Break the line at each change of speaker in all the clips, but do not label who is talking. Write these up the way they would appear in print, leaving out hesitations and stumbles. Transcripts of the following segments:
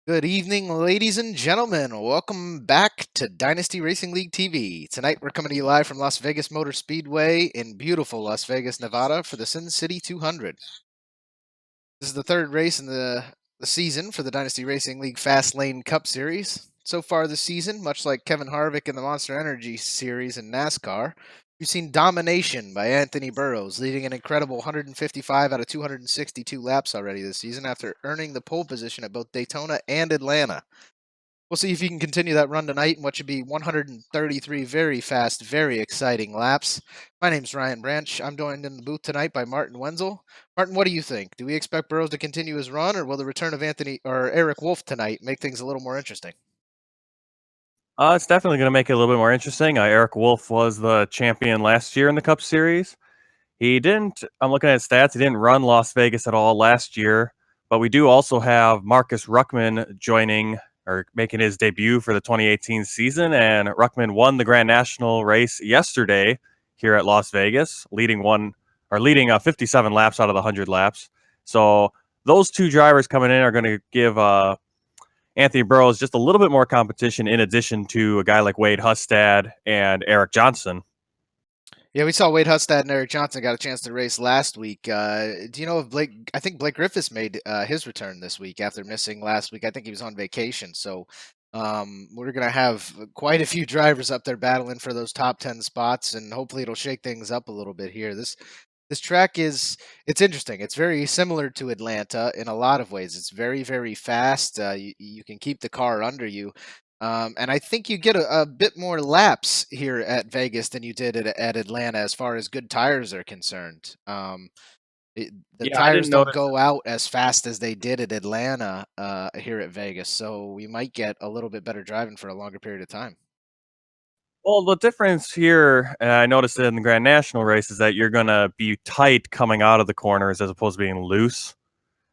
Good evening, ladies and gentlemen. Welcome back to Dynasty Racing League TV. Tonight, we're coming to you live from Las Vegas Motor Speedway in beautiful Las Vegas, Nevada for the Sin City 200. This is the third race in the season for the Dynasty Racing League Fast Lane Cup Series. So far this season, much like Kevin Harvick in the Monster Energy Series in NASCAR, we've seen domination by Anthony Burrows, leading an incredible 155 out of 262 laps already this season after earning the pole position at both Daytona and Atlanta. We'll see if he can continue that run tonight in what should be 133 very fast, very exciting laps. My name's Ryan Branch. I'm joined in the booth tonight by Martin Wenzel. Martin, what do you think? Do we expect Burrows to continue his run, or will the return of Anthony or Eric Wolf tonight make things a little more interesting?
It's definitely going to make it a little bit more interesting. Eric Wolf was the champion last year in the Cup Series. He didn't, I'm looking at stats, he didn't run Las Vegas at all last year, but we do also have Marcus Ruckman joining or making his debut for the 2018 season. And Ruckman won the Grand National race yesterday here at Las Vegas, leading 57 laps out of the 100 laps. So those two drivers coming in are going to give Anthony Burrows just a little bit more competition in addition to a guy like Wade Hustad and Eric Johnson.
Yeah, we saw Wade Hustad and Eric Johnson got a chance to race last week. Do you know if Blake? I think Blake Griffiths made his return this week after missing last week. I think he was on vacation, so we're gonna have quite a few drivers up there battling for those top 10 spots, and hopefully it'll shake things up a little bit here. This track it's interesting. It's very similar to Atlanta in a lot of ways. It's very fast. You can keep the car under you. And I think you get a bit more laps here at Vegas than you did at Atlanta as far as good tires are concerned. The
Yeah, I
tires
didn't
don't
notice.
go out as fast as they did at Atlanta here at Vegas, so we might get a little bit better driving for a longer period of time.
Well, the difference here, and I noticed it in the Grand National race, is that you're going to be tight coming out of the corners as opposed to being loose.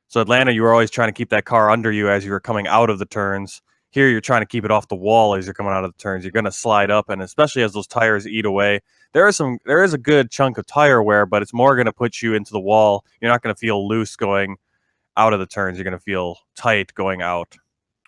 So Atlanta, you were always trying to keep that car under you as you were coming out of the turns. Here, you're trying to keep it off the wall as you're coming out of the turns. You're going to slide up, and especially as those tires eat away, there is a good chunk of tire wear, but it's more going to put you into the wall. You're not going to feel loose going out of the turns. You're going to feel tight going out.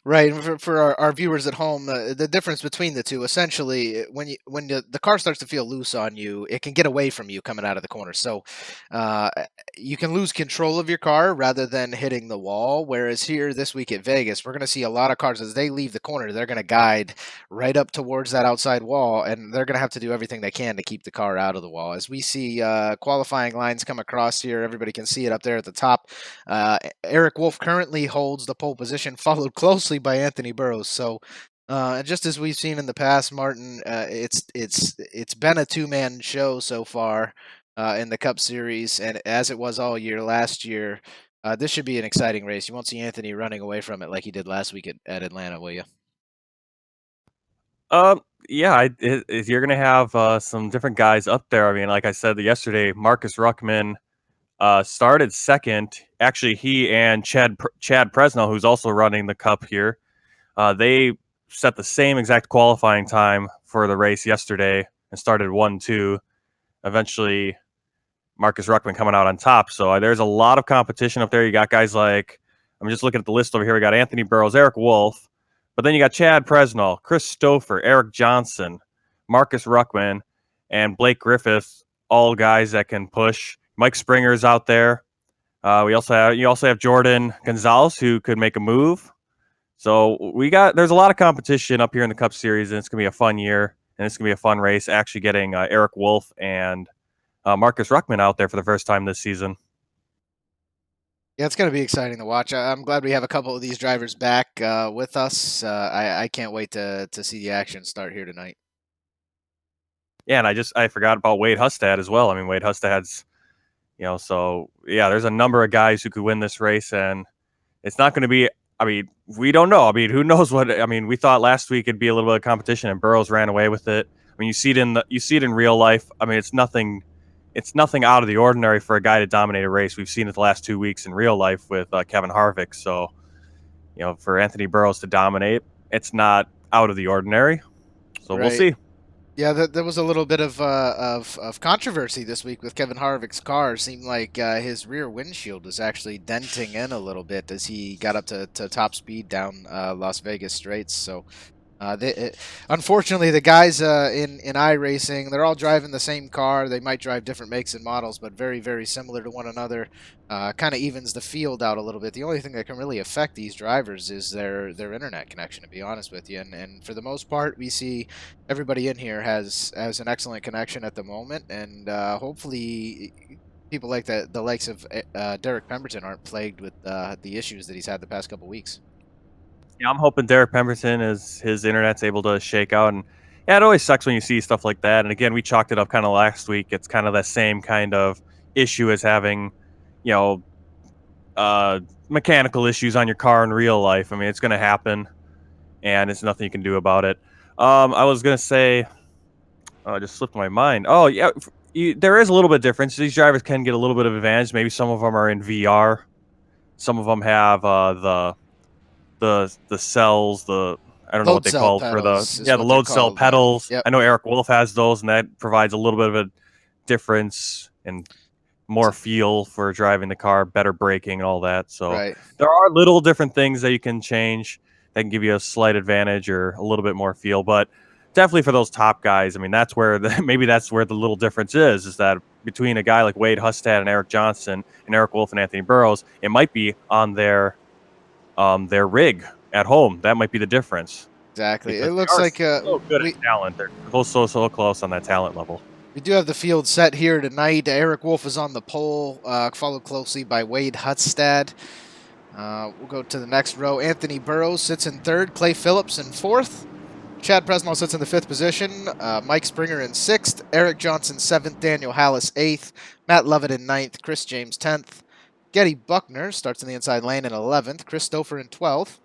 Right, and for our viewers at home, the difference between the two, essentially, when the car starts to feel loose on you, it can get away from you coming out of the corner. So uh, you can lose control of your car rather than hitting the wall. Whereas here this week at Vegas, we're going to see a lot of cars as they leave the corner, they're going to guide right up towards that outside wall, and they're going to have to do everything they can to keep the car out of the wall. As we see qualifying lines come across here, everybody can see it up there at the top. Eric Wolf currently holds the pole position, followed closely by Anthony Burrows. So, just as we've seen in the past, Martin, it's been a two-man show so far in the Cup Series, and as it was all year last year, this should be an exciting race. You won't see Anthony running away from it like he did last week at Atlanta, will you?
Yeah, you're going to have some different guys up there. I mean, like I said yesterday, Marcus Ruckman started second. Actually, he and Chad Presnell, who's also running the Cup here, they set the same exact qualifying time for the race yesterday and started 1-2. Eventually, Marcus Ruckman coming out on top. So there's a lot of competition up there. You got guys like, I'm just looking at the list over here. We got Anthony Burrows, Eric Wolf, but then you got Chad Presnell, Chris Stouffer, Eric Johnson, Marcus Ruckman, and Blake Griffith, all guys that can push. Mike Springer's out there. You also have Jordan Gonzalez, who could make a move. So there's a lot of competition up here in the Cup Series, and it's gonna be a fun year, and it's gonna be a fun race. Actually, getting Eric Wolf and Marcus Ruckman out there for the first time this season.
Yeah, it's going to be exciting to watch. I'm glad we have a couple of these drivers back with us. I can't wait to see the action start here tonight.
Yeah, and I forgot about Wade Hustad as well. I mean, Wade Hustad's, so yeah, there's a number of guys who could win this race, and it's not going to be. I mean, we don't know. I mean, who knows what? I mean, we thought last week it'd be a little bit of competition, and Burrows ran away with it. I mean, you see it in real life. I mean, it's nothing out of the ordinary for a guy to dominate a race. We've seen it the last 2 weeks in real life with Kevin Harvick. So, for Anthony Burrows to dominate, it's not out of the ordinary. So we'll
Right.
see.
Yeah, there was a little bit of controversy this week with Kevin Harvick's car. Seemed like his rear windshield was actually denting in a little bit as he got up to top speed down Las Vegas straights. So unfortunately, the guys in iRacing, they're all driving the same car. They might drive different makes and models, but very, very similar to one another. Kind of evens the field out a little bit. The only thing that can really affect these drivers is their internet connection, to be honest with you. And for the most part, we see everybody in here has an excellent connection at the moment, and hopefully people like the likes of Derek Pemberton aren't plagued with the issues that he's had the past couple weeks.
Yeah, I'm hoping Derek Pemberton is his internet's able to shake out. And yeah, it always sucks when you see stuff like that. And again, we chalked it up kind of last week. It's kind of the same kind of issue as having, you know, uh, mechanical issues on your car in real life. I mean, it's going to happen, and it's nothing you can do about it. I was going to say, just slipped my mind. Oh yeah, there is a little bit of difference. These drivers can get a little bit of advantage. Maybe some of them are in VR. Some of them have the cells, the I don't know what
Load
they
cell
call for the
pedals is
yeah, the
what they're
load cell
called.
pedals.
Yep.
I know Eric Wolf has those, and that provides a little bit of a difference and more feel for driving the car, better braking and all that. So
Right.
there are little different things that you can change that can give you a slight advantage or a little bit more feel, but definitely for those top guys, I mean that's where maybe that's where the little difference is that between a guy like Wade Hustad and Eric Johnson and Eric Wolf and Anthony Burrows, it might be on their rig at home. That might be the difference
Exactly. It
because they
looks
are
like
so good at talent. They're both so close on that talent level.
we do have the field set here tonight. Eric Wolf is on the pole, followed closely by Wade Hutstad. We'll go to the next row. Anthony Burrows sits in third. Clay Phillips in fourth. Chad Presnell sits in the fifth position. Mike Springer in sixth. Eric Johnson seventh. Daniel Hallis eighth. Matt Lovett in ninth. Chris James 10th. Getty Buckner starts in the inside lane in 11th. Chris Stouffer in 12th.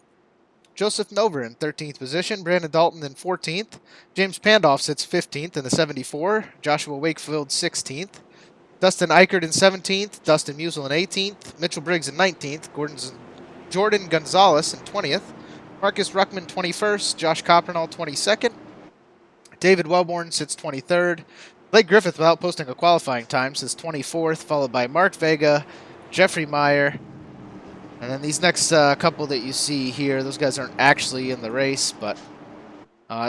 Joseph Nover in 13th position. Brandon Dalton in 14th. James Pandoff sits 15th in the 74. Joshua Wakefield 16th. Dustin Eichert in 17th. Dustin Musel in 18th. Mitchell Briggs in 19th. Jordan Gonzalez in 20th. Marcus Ruckman 21st. Josh Coppernall 22nd. David Wellborn sits 23rd. Blake Griffith, without posting a qualifying time, sits 24th, followed by Mark Vega, Jeffrey Meyer. And then these next couple that you see here, those guys aren't actually in the race, but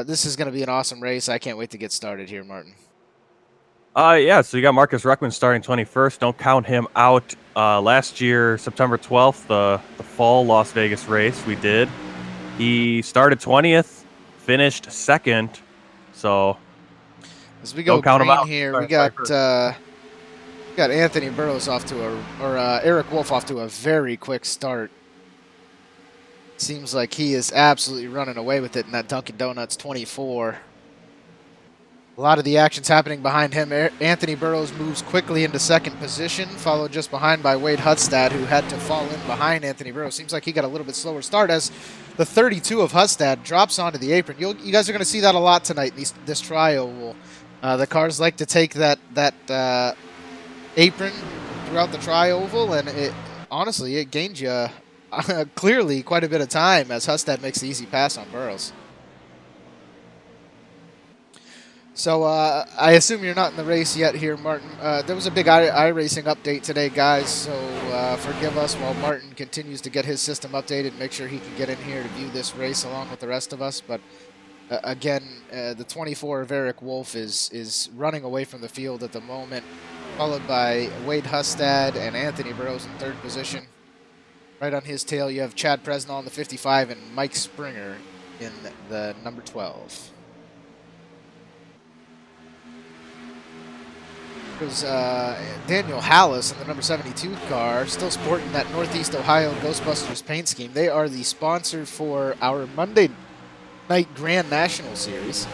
this is going to be an awesome race. I can't wait to get started here, Martin.
Yeah, so you got Marcus Ruckman starting 21st. Don't count him out. Last year, September 12th, the fall Las Vegas race we did, he started 20th, finished second. So
as we go
don't count him
green
out.
here, we got Anthony Burrows off to Eric Wolf off to a very quick start. Seems like he is absolutely running away with it in that Dunkin' Donuts 24. A lot of the action's happening behind him. Anthony Burrows moves quickly into second position, followed just behind by Wade Hutstad, who had to fall in behind Anthony Burrows. Seems like he got a little bit slower start as the 32 of Hutstad drops onto the apron. You guys are going to see that a lot tonight in this tri-oval. The cars like to take that apron throughout the tri-oval, and honestly, it gains you clearly quite a bit of time as Hutstad makes the easy pass on Burrows. So I assume you're not in the race yet here, Martin. There was a big iRacing update today, guys, so forgive us while Martin continues to get his system updated, make sure he can get in here to view this race along with the rest of us. But again, the 24 of Eric Wolf is running away from the field at the moment, followed by Wade Hustad and Anthony Burrows in third position. Right on his tail, you have Chad Presnell in the 55 and Mike Springer in the number 12. There's Daniel Hallis in the number 72 car, still sporting that Northeast Ohio Ghostbusters paint scheme. They are the sponsor for our Monday night Grand National Series.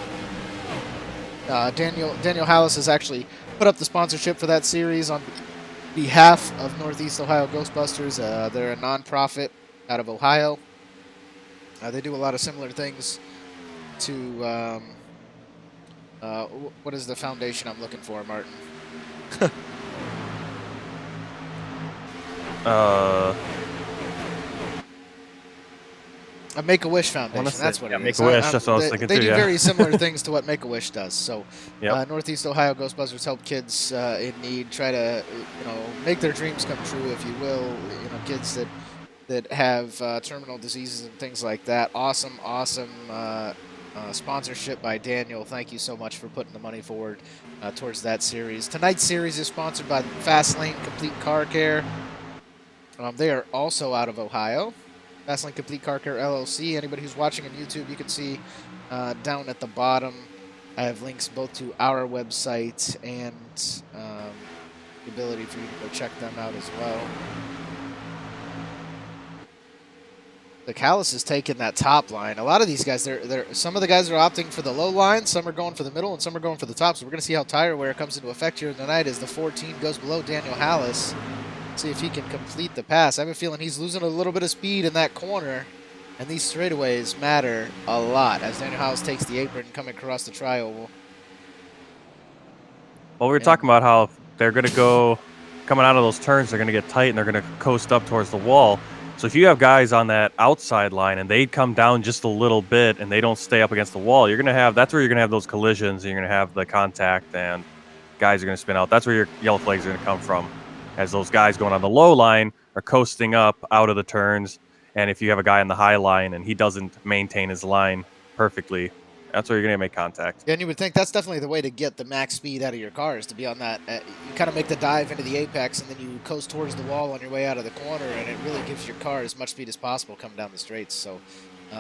Daniel Hallis has actually put up the sponsorship for that series on behalf of Northeast Ohio Ghostbusters. They're a nonprofit out of Ohio. They do a lot of similar things to what is the foundation I'm looking for, Martin? A Make-A-Wish
I want to
Foundation,
say,
that's what
yeah,
it
Make
is.
a Wish. That's what I was thinking
They
too.
do
Yeah.
very similar things to what Make-A-Wish does. So,
Yep.
Northeast Ohio Ghostbusters help kids in need try to, make their dreams come true, if you will. Kids that have terminal diseases and things like that. Awesome, awesome sponsorship by Daniel. Thank you so much for putting the money forward towards that series. Tonight's series is sponsored by Fastlane Complete Car Care. They are also out of Ohio. Fastlane Complete Car Care LLC. Anybody who's watching on YouTube, you can see down at the bottom, I have links both to our website and the ability for you to go check them out as well. The Callis is taking that top line. A lot of these guys, some of the guys are opting for the low line, some are going for the middle, and some are going for the top. So we're going to see how tire wear comes into effect here tonight as the 14 goes below Daniel Hallis. See if he can complete the pass. I have a feeling he's losing a little bit of speed in that corner, and these straightaways matter a lot as Daniel Hallis takes the apron coming across the tri-oval.
Well, we were talking about how they're going to go coming out of those turns, they're going to get tight and they're going to coast up towards the wall. So if you have guys on that outside line and they come down just a little bit and they don't stay up against the wall, that's where you're going to have those collisions and you're going to have the contact and guys are going to spin out. That's where your yellow flags are going to come from, as those guys going on the low line are coasting up out of the turns. And if you have a guy on the high line and he doesn't maintain his line perfectly, that's where you're going to make contact.
And you would think that's definitely the way to get the max speed out of your car is to be on that. You kind of make the dive into the apex, and then you coast towards the wall on your way out of the corner, and it really gives your car as much speed as possible coming down the straights. So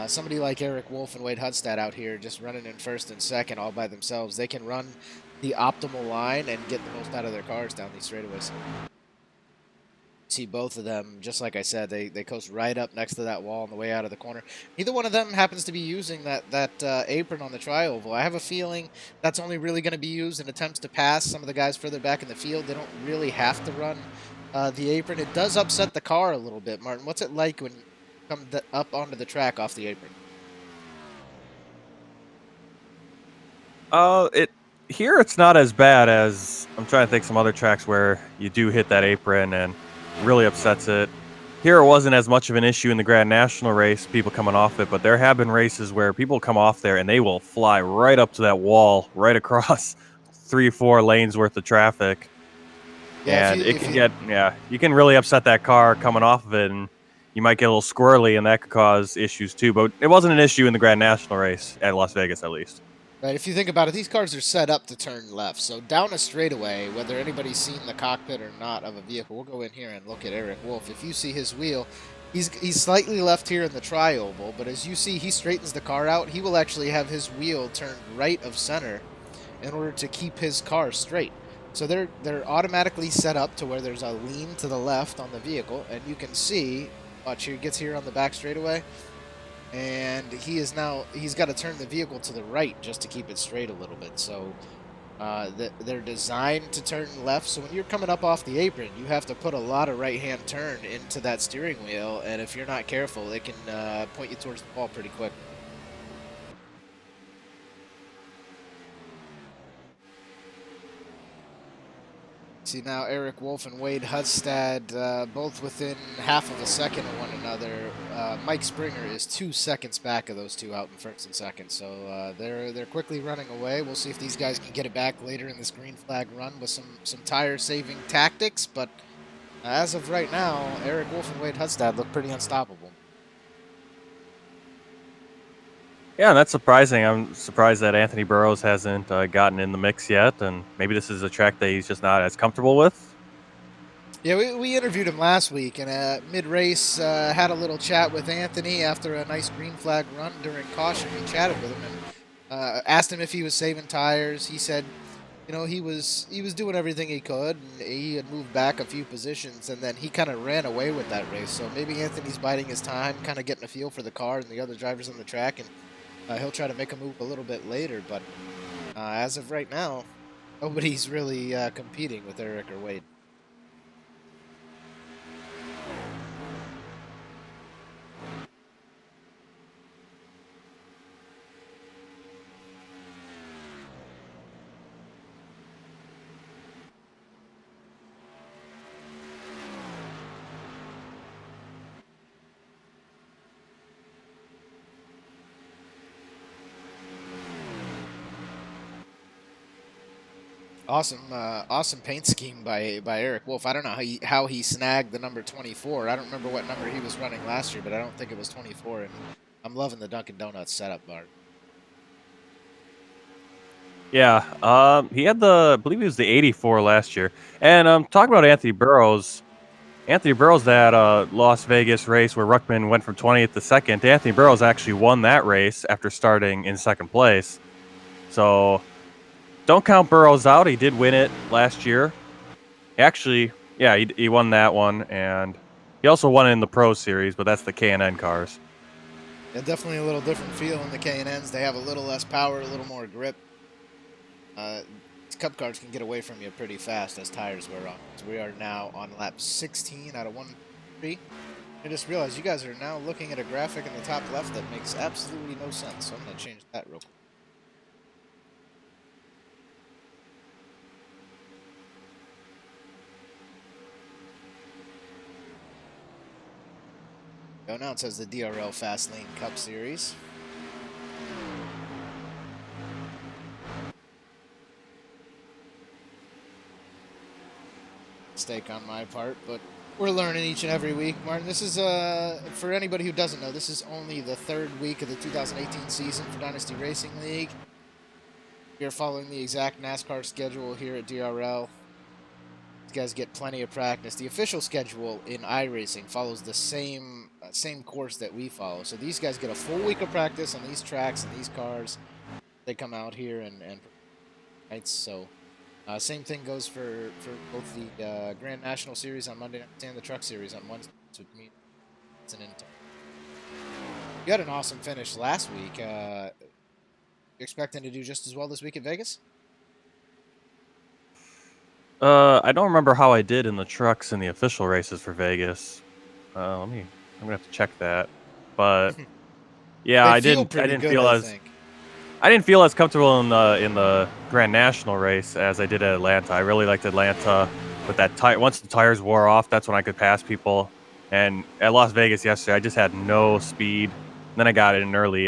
somebody like Eric Wolf and Wade Hudstad out here just running in first and second all by themselves, they can run the optimal line and get the most out of their cars down these straightaways. See both of them, just like I said, they coast right up next to that wall on the way out of the corner. Neither one of them happens to be using that apron on the tri-oval. I have a feeling that's only really going to be used in attempts to pass some of the guys further back in the field. They don't really have to run the apron. It does upset the car a little bit, Martin. What's it like when you come up onto the track off the apron?
It here it's not as bad as I'm trying to think some other tracks where you do hit that apron and really upsets it. Here it wasn't as much of an issue in the Grand National race, people coming off it, but there have been races where people come off there and they will fly right up to that wall, right across 3-4 lanes worth of traffic.
Yeah,
And it can you can really upset that car coming off of it, and you might get a little squirrely, and that could cause issues too. But it wasn't an issue in the Grand National race at Las Vegas, at least.
Right, if you think about it, these cars are set up to turn left. So down a straightaway, whether anybody's seen the cockpit or not of a vehicle, we'll go in here and look at Eric Wolf. If you see his wheel, he's slightly left here in the tri-oval, but as you see, he straightens the car out. He will actually have his wheel turned right of center in order to keep his car straight. So they're automatically set up to where there's a lean to the left on the vehicle, and you can see, watch here, gets here on the back straightaway. And he's got to turn the vehicle to the right just to keep it straight a little bit. So they're designed to turn left. So when you're coming up off the apron, you have to put a lot of right-hand turn into that steering wheel. And if you're not careful, it can point you towards the wall pretty quick. See now Eric Wolf and Wade Hudstad both within half of a second of one another. Mike Springer is 2 seconds back of those two out in first and second. So they're quickly running away. We'll see if these guys can get it back later in this green flag run with some tire saving tactics. But as of right now, Eric Wolf and Wade Hudstad look pretty unstoppable.
Yeah, that's surprising. I'm surprised that Anthony Burrows hasn't gotten in the mix yet, and maybe this is a track that he's just not as comfortable with.
Yeah, we interviewed him last week, and mid-race had a little chat with Anthony after a nice green flag run during caution. We chatted with him and asked him if he was saving tires. He said, he was doing everything he could, and he had moved back a few positions, and then he kind of ran away with that race. So maybe Anthony's biding his time, kind of getting a feel for the car and the other drivers on the track, and he'll try to make a move a little bit later. But as of right now, nobody's really competing with Eric or Wade. Awesome paint scheme by Eric Wolf. I don't know how he snagged the number 24. I don't remember what number he was running last year, but I don't think it was 24. And I'm loving the Dunkin' Donuts setup, Bart.
Yeah, he had I believe he was the 84 last year. And talking about Anthony Burrows. Anthony Burrows, that Las Vegas race where Ruckman went from 20th to second. Anthony Burrows actually won that race after starting in second place. So don't count Burrows out. He did win it last year. Actually, yeah, he won that one, and he also won it in the Pro Series, but that's the K&N cars.
Yeah, definitely a little different feel in the K&Ns. They have a little less power, a little more grip. Cup cars can get away from you pretty fast as tires wear on. So we are now on lap 16 out of 1-3. I just realized you guys are now looking at a graphic in the top left that makes absolutely no sense. So I'm going to change that real quick. So now it says the DRL Fast Lane Cup Series. Mistake on my part, but we're learning each and every week, Martin. This is, for anybody who doesn't know, this is only the third week of the 2018 season for Dynasty Racing League. We are following the exact NASCAR schedule here at DRL. These guys get plenty of practice. The official schedule in iRacing follows the same course that we follow. So these guys get a full week of practice on these tracks and these cars. They come out here and nights. So same thing goes for both the Grand National Series on Monday nights and the Truck Series on Wednesday. So it means it's an intern. You had an awesome finish last week. You expecting to do just as well this week at Vegas?
I don't remember how I did in the trucks in the official races for Vegas. I'm gonna have to check that. But yeah,
They
I
feel
didn't
pretty good, I think.
I didn't feel as comfortable in the Grand National race as I did at Atlanta. I really liked Atlanta with that tire. Once the tires wore off, that's when I could pass people. And at Las Vegas yesterday, I just had no speed. And then I got in an early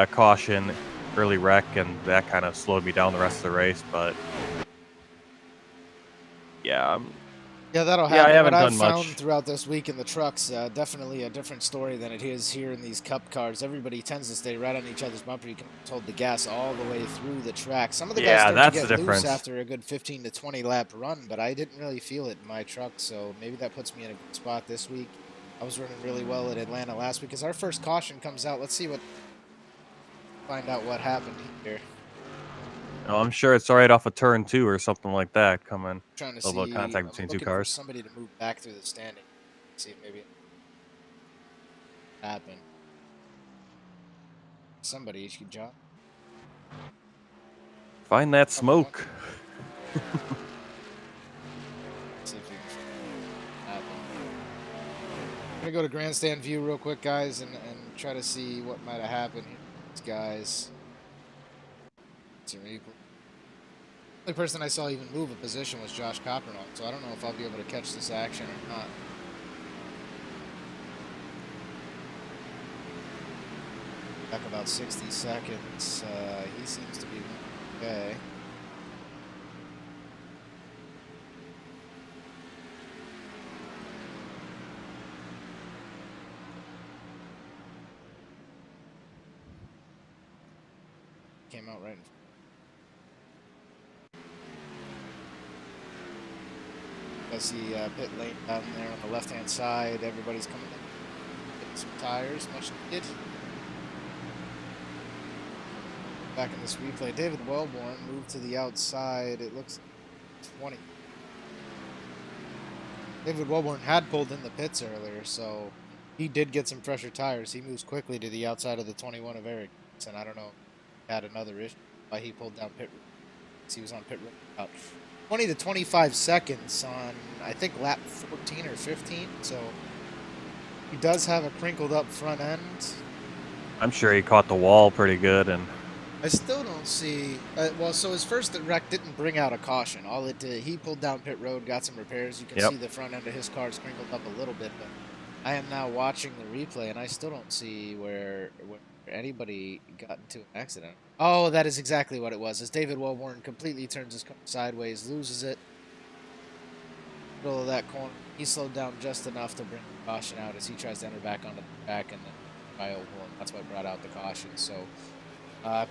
caution, early wreck, and that kind of slowed me down the rest of the race. But yeah,
Yeah, that'll
yeah, I
happen. What
haven't
I've
done
found
much.
throughout this week in the trucks, definitely a different story than it is here in these cup cars. Everybody tends to stay right on each other's bumper. You can hold the gas all the way through the track. Some of the guys
Yeah,
start to
that's the
get loose
difference.
after a good 15 to 20 lap run, but I didn't really feel it in my truck, so maybe that puts me in a good spot this week. I was running really well at Atlanta last week because our first caution comes out. Let's find out what happened here.
Oh, I'm sure it's right off a turn 2 or something like that. Coming
Trying to
a little bit of
see,
contact
I'm
between two
looking for
cars.
somebody to move back through the standing. See if maybe it happened. Somebody should jump.
Find that
Come on.
smoke.
See if you can happen. I'm gonna go to grandstand view real quick, guys, and try to see what might have happened here. These guys. It's a replay. The only person I saw even move a position was Josh Coppernoff, so I don't know if I'll be able to catch this action or not. Back about 60 seconds. He seems to be okay. Came out right in front. I see pit lane down there on the left-hand side. Everybody's coming in. Getting some tires, much needed. Back in this replay, David Wellborn moved to the outside. It looks 20. David Wellborn had pulled in the pits earlier, so he did get some fresher tires. He moves quickly to the outside of the 21 of Eric, and I don't know if he had another issue why he pulled down pit. He was on pit road about 20 to 25 seconds on, I think, lap 14 or 15. So he does have a crinkled up front end.
I'm sure he caught the wall pretty good, and
I still don't see. Well, so his first wreck didn't bring out a caution. All it did, he pulled down pit road, got some repairs. You can see the front end of his car is crinkled up a little bit, but I am now watching the replay, and I still don't see where anybody got into an accident. Oh, that is exactly what it was. As David Wellborn completely turns his car sideways, loses it, middle of that corner. He slowed down just enough to bring caution out as he tries to enter back onto the track, and then that's what brought out the caution. So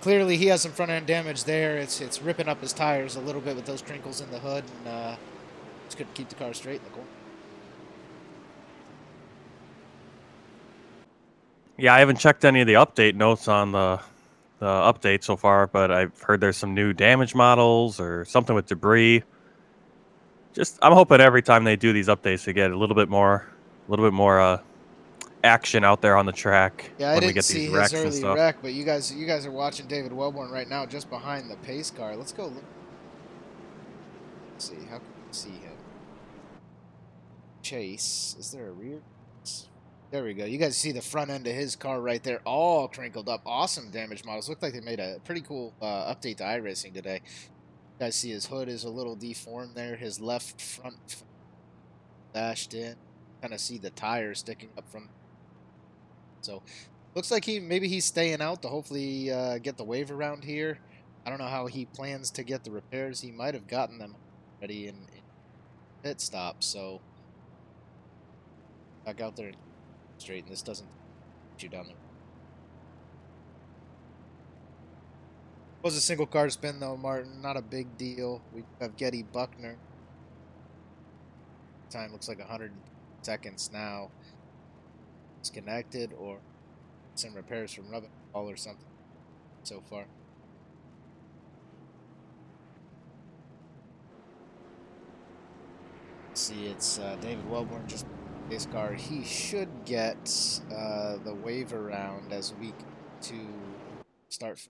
clearly, he has some front end damage there. It's ripping up his tires a little bit with those crinkles in the hood, and just couldn't keep the car straight in the corner.
Yeah, I haven't checked any of the update notes on the update so far, but I've heard there's some new damage models or something with debris. Just I'm hoping every time they do these updates, they get a little bit more action out there on the track
Yeah, I
when we
didn't
get these
see his
wrecks and
early
stuff.
wreck, but you guys are watching David Wellborn right now, just behind the pace car. Let's go look. Let's see, how can we see him? Chase, is there a rear? There we go. You guys see the front end of his car right there, all crinkled up. Awesome damage models. Looked like they made a pretty cool update to iRacing today. You guys see his hood is a little deformed there. His left front dashed in. Kind of see the tires sticking up from. So looks like maybe he's staying out to hopefully get the wave around here. I don't know how he plans to get the repairs. He might have gotten them already in pit stop. So back out there and straighten. This doesn't you down there. Was a single car spin though, Martin. Not a big deal. We have Getty Buckner. Time looks like 100 seconds now. Disconnected or some repairs from rubbing ball or something so far. See, it's David Wellborn just this car. He should get the wave around as we to start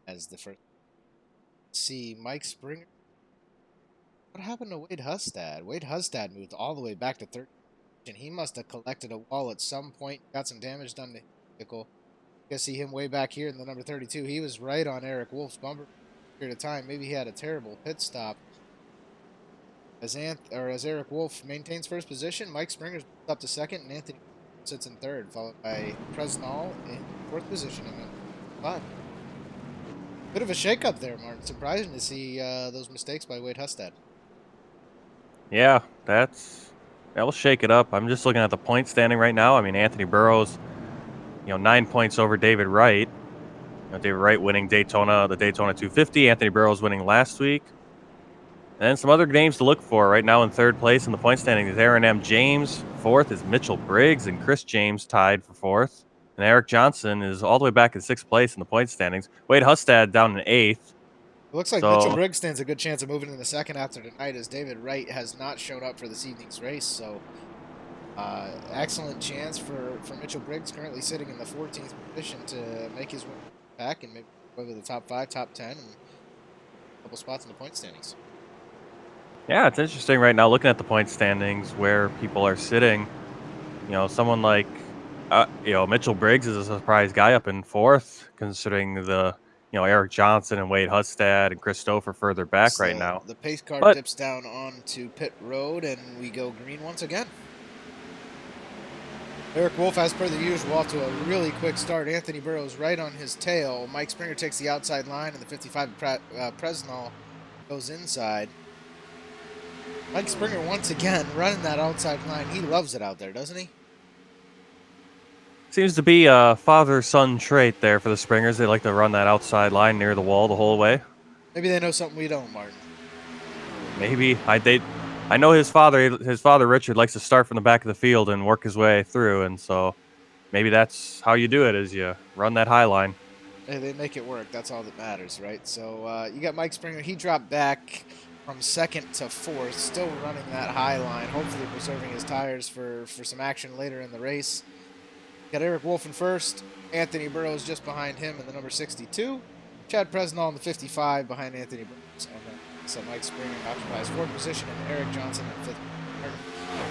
as the first. See, Mike Springer. What happened to Wade Hustad? Wade Hustad moved all the way back to third. And he must have collected a wall at some point. Got some damage done to his vehicle. You guys see him way back here in the number 32. He was right on Eric Wolf's bumper for a period of time. Maybe he had a terrible pit stop. As Eric Wolf maintains first position, Mike Springer's up to second, and Anthony sits in third, followed by Presnall in fourth position, and then 5. Bit of a shakeup there, Martin. Surprising to see those mistakes by Wade Hustad.
Yeah, that'll shake it up. I'm just looking at the point standing right now. I mean, Anthony Burrows, 9 points over David Wright. David Wright winning the Daytona 250. Anthony Burrows winning last week. And then some other names to look for right now in third place in the point standing is Aaron M. James. Fourth is Mitchell Briggs, and Chris James tied for fourth. And Eric Johnson is all the way back in sixth place in the point standings. Wade Hustad down in eighth.
It looks like Mitchell
So
Briggs stands a good chance of moving in the second after tonight, as David Wright has not shown up for this evening's race. So, excellent chance for Mitchell Briggs, currently sitting in the 14th position, to make his way back and maybe go to the top 5, top 10, and a couple spots in the point standings.
yeah, it's interesting right now looking at the point standings where people are sitting. Someone like Mitchell Briggs is a surprise guy up in fourth, considering Eric Johnson and Wade Hustad and Christopher further back right now.
The pace car
But
dips down onto pit road, and we go green once again. Eric Wolf, as per the usual, off to a really quick start. Anthony Burrows right on his tail. Mike Springer takes the outside line, and the 55 Presnall goes inside. Mike Springer once again running that outside line. He loves it out there, doesn't he?
seems to be a father-son trait there for the Springers. They like to run that outside line near the wall the whole way.
Maybe they know something we don't, Martin.
Maybe I know his father Richard likes to start from the back of the field and work his way through, and so maybe that's how you do it, is you run that high line.
Hey, they make it work. That's all that matters, right? So you got Mike Springer. He dropped back from second to fourth, still running that high line, hopefully preserving his tires for some action later in the race. Got Eric Wolf in first. Anthony Burrows just behind him in the number 62. Chad Presnall in the 55 behind Anthony Burrows. And then so Mike Springer occupies fourth position, and Eric Johnson in fifth.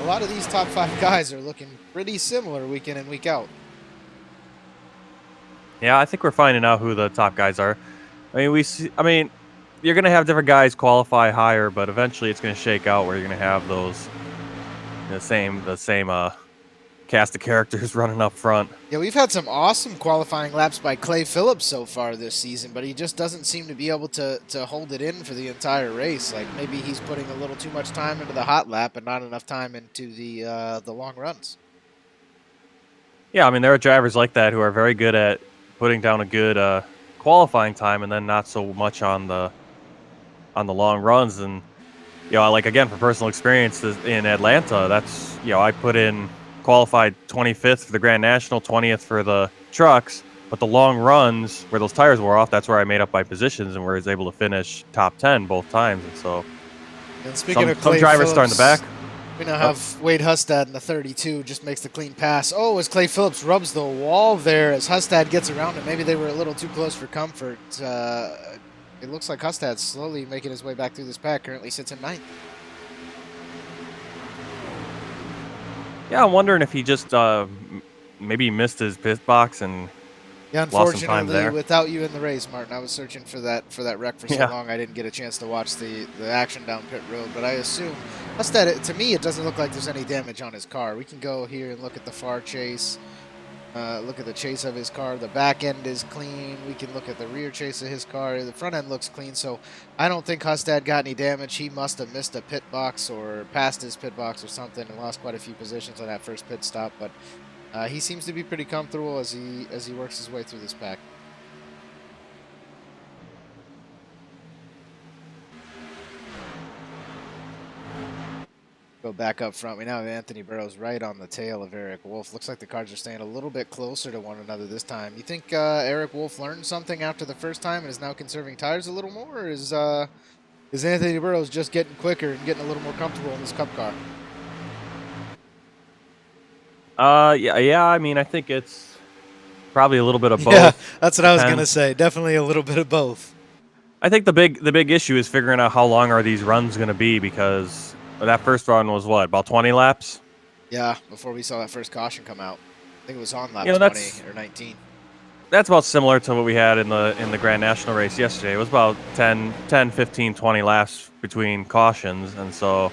A lot of these top 5 guys are looking pretty similar week in and week out.
Yeah, I think we're finding out who the top guys are. I mean, you're going to have different guys qualify higher, but eventually it's going to shake out where you're going to have those the same cast of characters running up front.
Yeah, we've had some awesome qualifying laps by Clay Phillips so far this season, but he just doesn't seem to be able to hold it in for the entire race. Like maybe he's putting a little too much time into the hot lap and not enough time into the long runs.
Yeah, I mean there are drivers like that who are very good at putting down a good qualifying time and then not so much on the long runs. And like again, for personal experience in Atlanta, that's I put in qualified 25th for the Grand National, 20th for the trucks, but the long runs where those tires wore off, that's where I made up my positions and was able to finish top 10 both times. And so
And speaking of
some
Clay
drivers start in the
Phillips,
back.
we now have Wade Hustad in the 32, just makes the clean pass. Oh, as Clay Phillips rubs the wall there as Hustad gets around it. Maybe they were a little too close for comfort. It looks like Hustad's slowly making his way back through this pack. Currently sits in 9th.
Yeah, I'm wondering if he just maybe missed his pit box and
Yeah,
lost some time
unfortunately,
there.
without you in the race, Martin, I was searching for that wreck for so
Yeah.
long I didn't get a chance to watch the action down pit road. But I assume Hustad, to me, it doesn't look like there's any damage on his car. We can go here and look at the far chase. Look at the chase of his car. The back end is clean. We can look at the rear chase of his car. The front end looks clean. So I don't think Hustad got any damage. He must have missed a pit box or passed his pit box or something and lost quite a few positions on that first pit stop. But he seems to be pretty comfortable as he works his way through this pack. Go back up front. We now have Anthony Burrows right on the tail of Eric Wolf. Looks like the cars are staying a little bit closer to one another this time. You think Eric Wolf learned something after the first time and is now conserving tires a little more, or is Anthony Burrows just getting quicker and getting a little more comfortable in this Cup car?
Yeah. I mean, I think it's probably a little bit of both.
Yeah, that's what I was
Depends.
gonna say. Definitely a little bit of both.
I think the big issue is figuring out how long are these runs going to be, because that first run was what, about 20 laps?
Yeah, before we saw that first caution come out. I think it was on lap 20
That's
or 19.
about similar to what we had in the Grand National race yesterday. It was about 10, 15, 20 laps between cautions, and so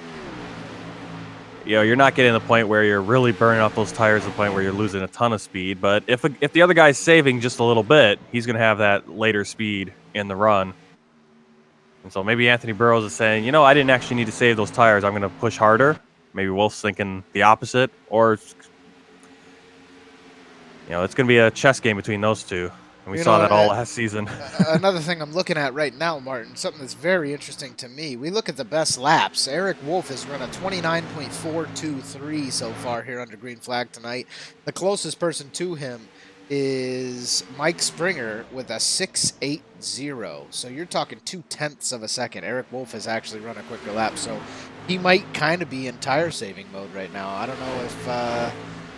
you're not getting to the point where you're really burning off those tires to the point where you're losing a ton of speed. But if the other guy's saving just a little bit, he's going to have that later speed in the run. And so maybe Anthony Burrows is saying, I didn't actually need to save those tires. I'm going to push harder. Maybe Wolf's thinking the opposite, or it's going to be a chess game between those two. And we saw that all last season.
Another thing I'm looking at right now, Martin, something that's very interesting to me. We look at the best laps. Eric Wolf has run a 29.423 so far here under green flag tonight. The closest person to him is Mike Springer with a 6.80. So you're talking 0.2 of a second. Eric Wolf has actually run a quicker lap, so he might kind of be in tire saving mode right now. I don't know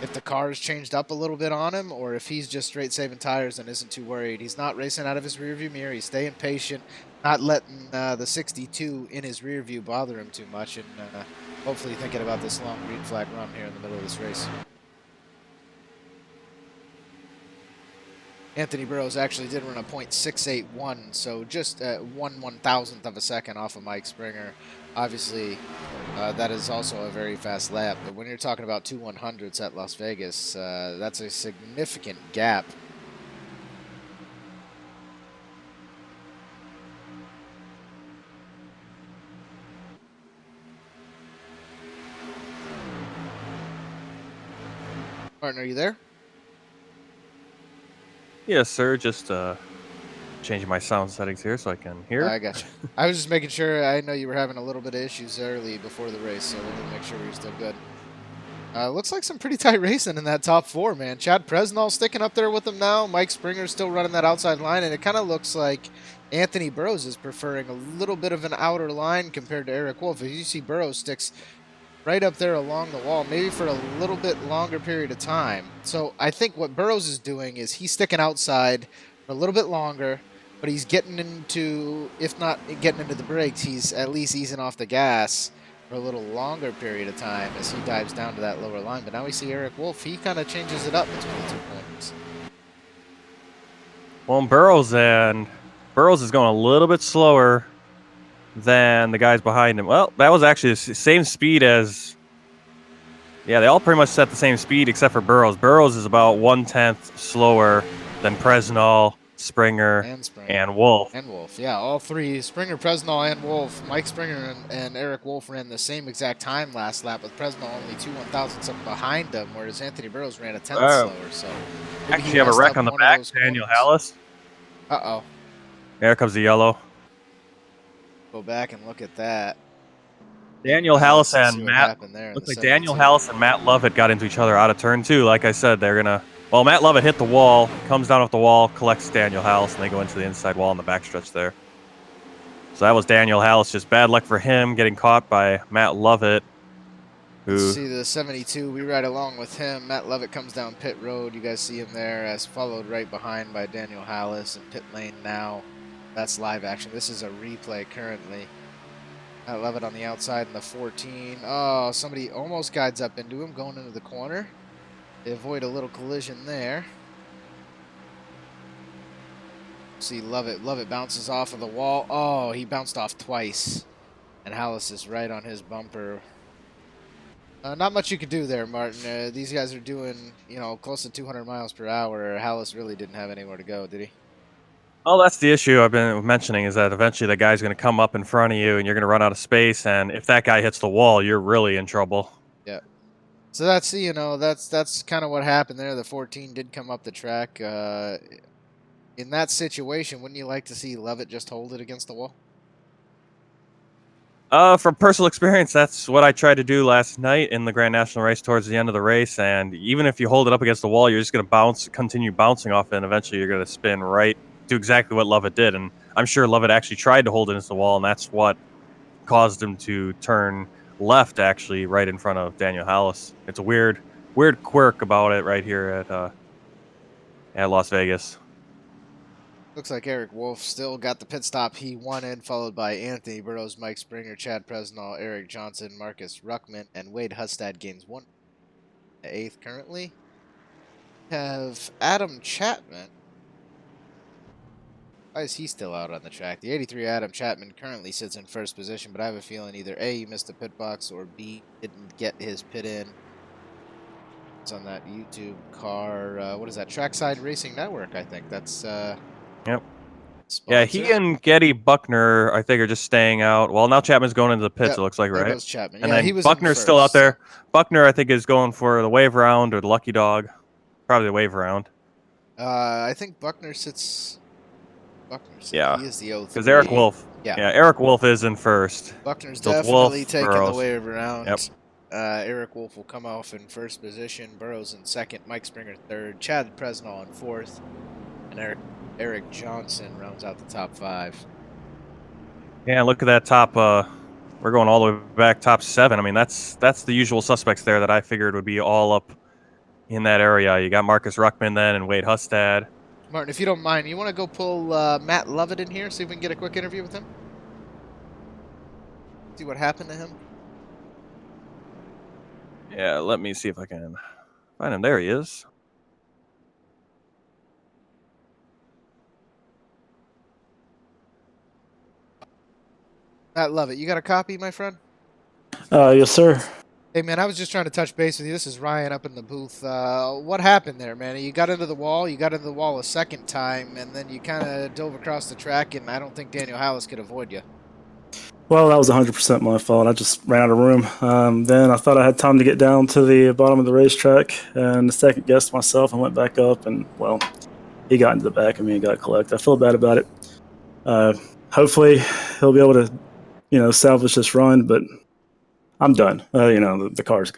if the car has changed up a little bit on him, or if he's just straight saving tires and isn't too worried. He's not racing out of his rearview mirror. He's staying patient, not letting the 62 in his rear view bother him too much, and hopefully thinking about this long green flag run here in the middle of this race. Anthony Burrows actually did run a .681, so just 1/1000th of a second off of Mike Springer. Obviously, that is also a very fast lap, but when you're talking about 2 100s at Las Vegas, that's a significant gap. Martin, are you there?
Yes, sir. Just changing my sound settings here so I can hear.
I got you. I was just making sure. I know you were having a little bit of issues early before the race, so I wanted to make sure we were still good. Looks like some pretty tight racing in that top four, man. Chad Presnall sticking up there with him now. Mike Springer's still running that outside line, and it kind of looks like Anthony Burrows is preferring a little bit of an outer line compared to Eric Wolf. As you see, Burrows sticks right up there along the wall, maybe for a little bit longer period of time. So I think what Burrows is doing is he's sticking outside for a little bit longer, but he's getting into, if not getting into the brakes, he's at least easing off the gas for a little longer period of time as he dives down to that lower line. But now we see Eric Wolf. He kind of changes it up between the 2 points.
Well, Burrows is going a little bit slower than the guys behind him. Well, that was actually the same speed as. Yeah, they all pretty much set the same speed except for Burrows. Burrows is about 1/10 slower than Presnell, Springer,
And Springer.
and Wolf.
And Wolf. Yeah, all three, Springer, Presnell, and Wolf. Mike Springer and Eric Wolf ran the same exact time last lap, with Presnell only 2/1000ths up behind him, whereas Anthony Burrows ran a tenth slower. So maybe he
Actually, have a
messed
wreck
up
on the
one of
back,
those
Daniel
corners.
Hallis.
Uh-oh.
There comes the yellow.
Go back and look at that.
Daniel Hallis
See
and
what
Matt.
happened there in
Looks
the
like Daniel
72.
Hallis and Matt Lovett got into each other out of turn 2. Like I said, they're gonna. Well, Matt Lovett hit the wall, comes down off the wall, collects Daniel Hallis, and they go into the inside wall in the backstretch there. So that was Daniel Hallis. Just bad luck for him getting caught by Matt Lovett.
Let's see the 72. We ride along with him. Matt Lovett comes down pit road. You guys see him there, as followed right behind by Daniel Hallis in pit lane now. That's live action. This is a replay currently. Matt Lovett on the outside in the 14. Oh, somebody almost guides up into him going into the corner. They avoid a little collision there. See Lovett. Lovett bounces off of the wall. Oh, he bounced off twice. And Hallis is right on his bumper. Not much you could do there, Martin. These guys are doing, close to 200 miles per hour. Hallis really didn't have anywhere to go, did he?
Well, that's the issue I've been mentioning, is that eventually the guy's going to come up in front of you and you're going to run out of space. And if that guy hits the wall, you're really in trouble.
Yeah. So that's, that's kind of what happened there. The 14 did come up the track. In that situation, wouldn't you like to see Lovett just hold it against the wall?
From personal experience, that's what I tried to do last night in the Grand National race towards the end of the race. And even if you hold it up against the wall, you're just going to continue bouncing off it, and eventually you're going to spin right, do exactly what Lovett did. And I'm sure Lovett actually tried to hold it against the wall, and that's what caused him to turn left, actually, right in front of Daniel Hallis. It's a weird quirk about it right here at Las Vegas.
Looks like Eric Wolf still got the pit stop he wanted, followed by Anthony Burrows, Mike Springer, Chad Presnell, Eric Johnson, Marcus Ruckman, and Wade Hustad gains 1/8 currently. Have Adam Chapman. Why is he still out on the track? The 83 Adam Chapman currently sits in first position, but I have a feeling either A, he missed a pit box, or B, didn't get his pit in. It's on that YouTube car. What is that? Trackside Racing Network, I think. That's
Yep.
sponsor.
Yeah, he and Getty Buckner, I think, are just staying out. Well, now Chapman's going into the pits,
Yep,
it looks like,
there
right?
goes Chapman.
And
Yeah,
then
he was
Buckner's
in
still out
first,
there.
so.
Buckner, I think, is going for the wave round or the lucky dog. Probably the wave round.
I think Buckner sits.
Yeah.
He is the 03.
Because Eric Wolf.
Yeah.
Eric Wolf is in first.
Buckner's
So it's
definitely
Wolf,
taking
Burrows.
the wave around.
Yep.
Eric Wolf will come off in first position. Burrows in second. Mike Springer third. Chad Presnell in fourth. And Eric Johnson rounds out the top 5.
Yeah, look at that top. We're going all the way back, top 7. I mean, that's the usual suspects there that I figured would be all up in that area. You got Marcus Ruckman then and Wade Hustad.
Martin, if you don't mind, you want to go pull Matt Lovett in here, see if we can get a quick interview with him? See what happened to him?
Yeah, let me see if I can find him. There he is.
Matt Lovett, you got a copy, my friend?
Yes, sir.
Hey, man, I was just trying to touch base with you. This is Ryan up in the booth. What happened there, man? You got into the wall. You got into the wall a second time, and then you kind of dove across the track, and I don't think Daniel Hallis could avoid you.
Well, that was 100% my fault. I just ran out of room. Then I thought I had time to get down to the bottom of the racetrack, and second guessed myself and went back up, and, well, he got into the back of me and got collected. I feel bad about it. Hopefully he'll be able to, salvage this run, but I'm done. The car's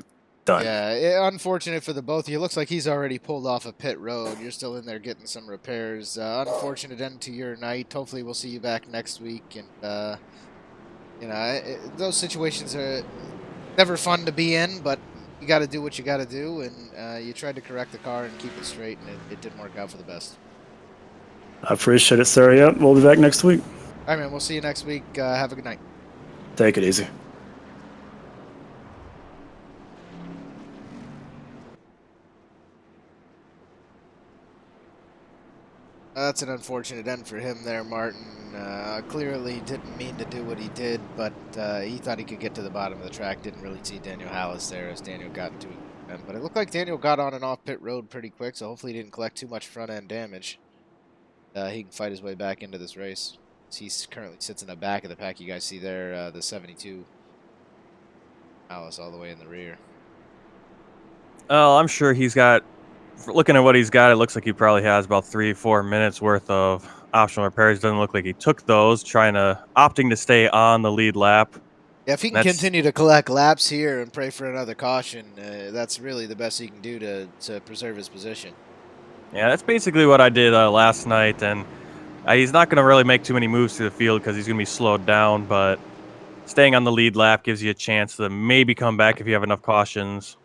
done.
Yeah, unfortunate for the both of you. Looks like he's already pulled off a pit road. You're still in there getting some repairs. Unfortunate end to your night. Hopefully we'll see you back next week. And, those situations are never fun to be in, but you got to do what you got to do. And you tried to correct the car and keep it straight, and it didn't work out for the best.
I appreciate it, sir. Yep, we'll be back next week.
All right, man. We'll see you next week. Have a good night.
Take it easy.
That's an unfortunate end for him there, Martin. Clearly didn't mean to do what he did, but he thought he could get to the bottom of the track. Didn't really see Daniel Hallis there as Daniel got into it. But it looked like Daniel got on and off pit road pretty quick, so hopefully he didn't collect too much front-end damage. He can fight his way back into this race. He currently sits in the back of the pack. You guys see there, the 72. Hallis all the way in the rear.
Oh, I'm sure he's got, looking at what he's got, it looks like he probably has about 3-4 minutes worth of optional repairs. Doesn't look like he took those, opting to stay on the lead lap.
Yeah, if he can continue to collect laps here and pray for another caution, that's really the best he can do to preserve his position.
Yeah, that's basically what I did last night, and he's not going to really make too many moves through the field because he's going to be slowed down, but staying on the lead lap gives you a chance to maybe come back if you have enough cautions.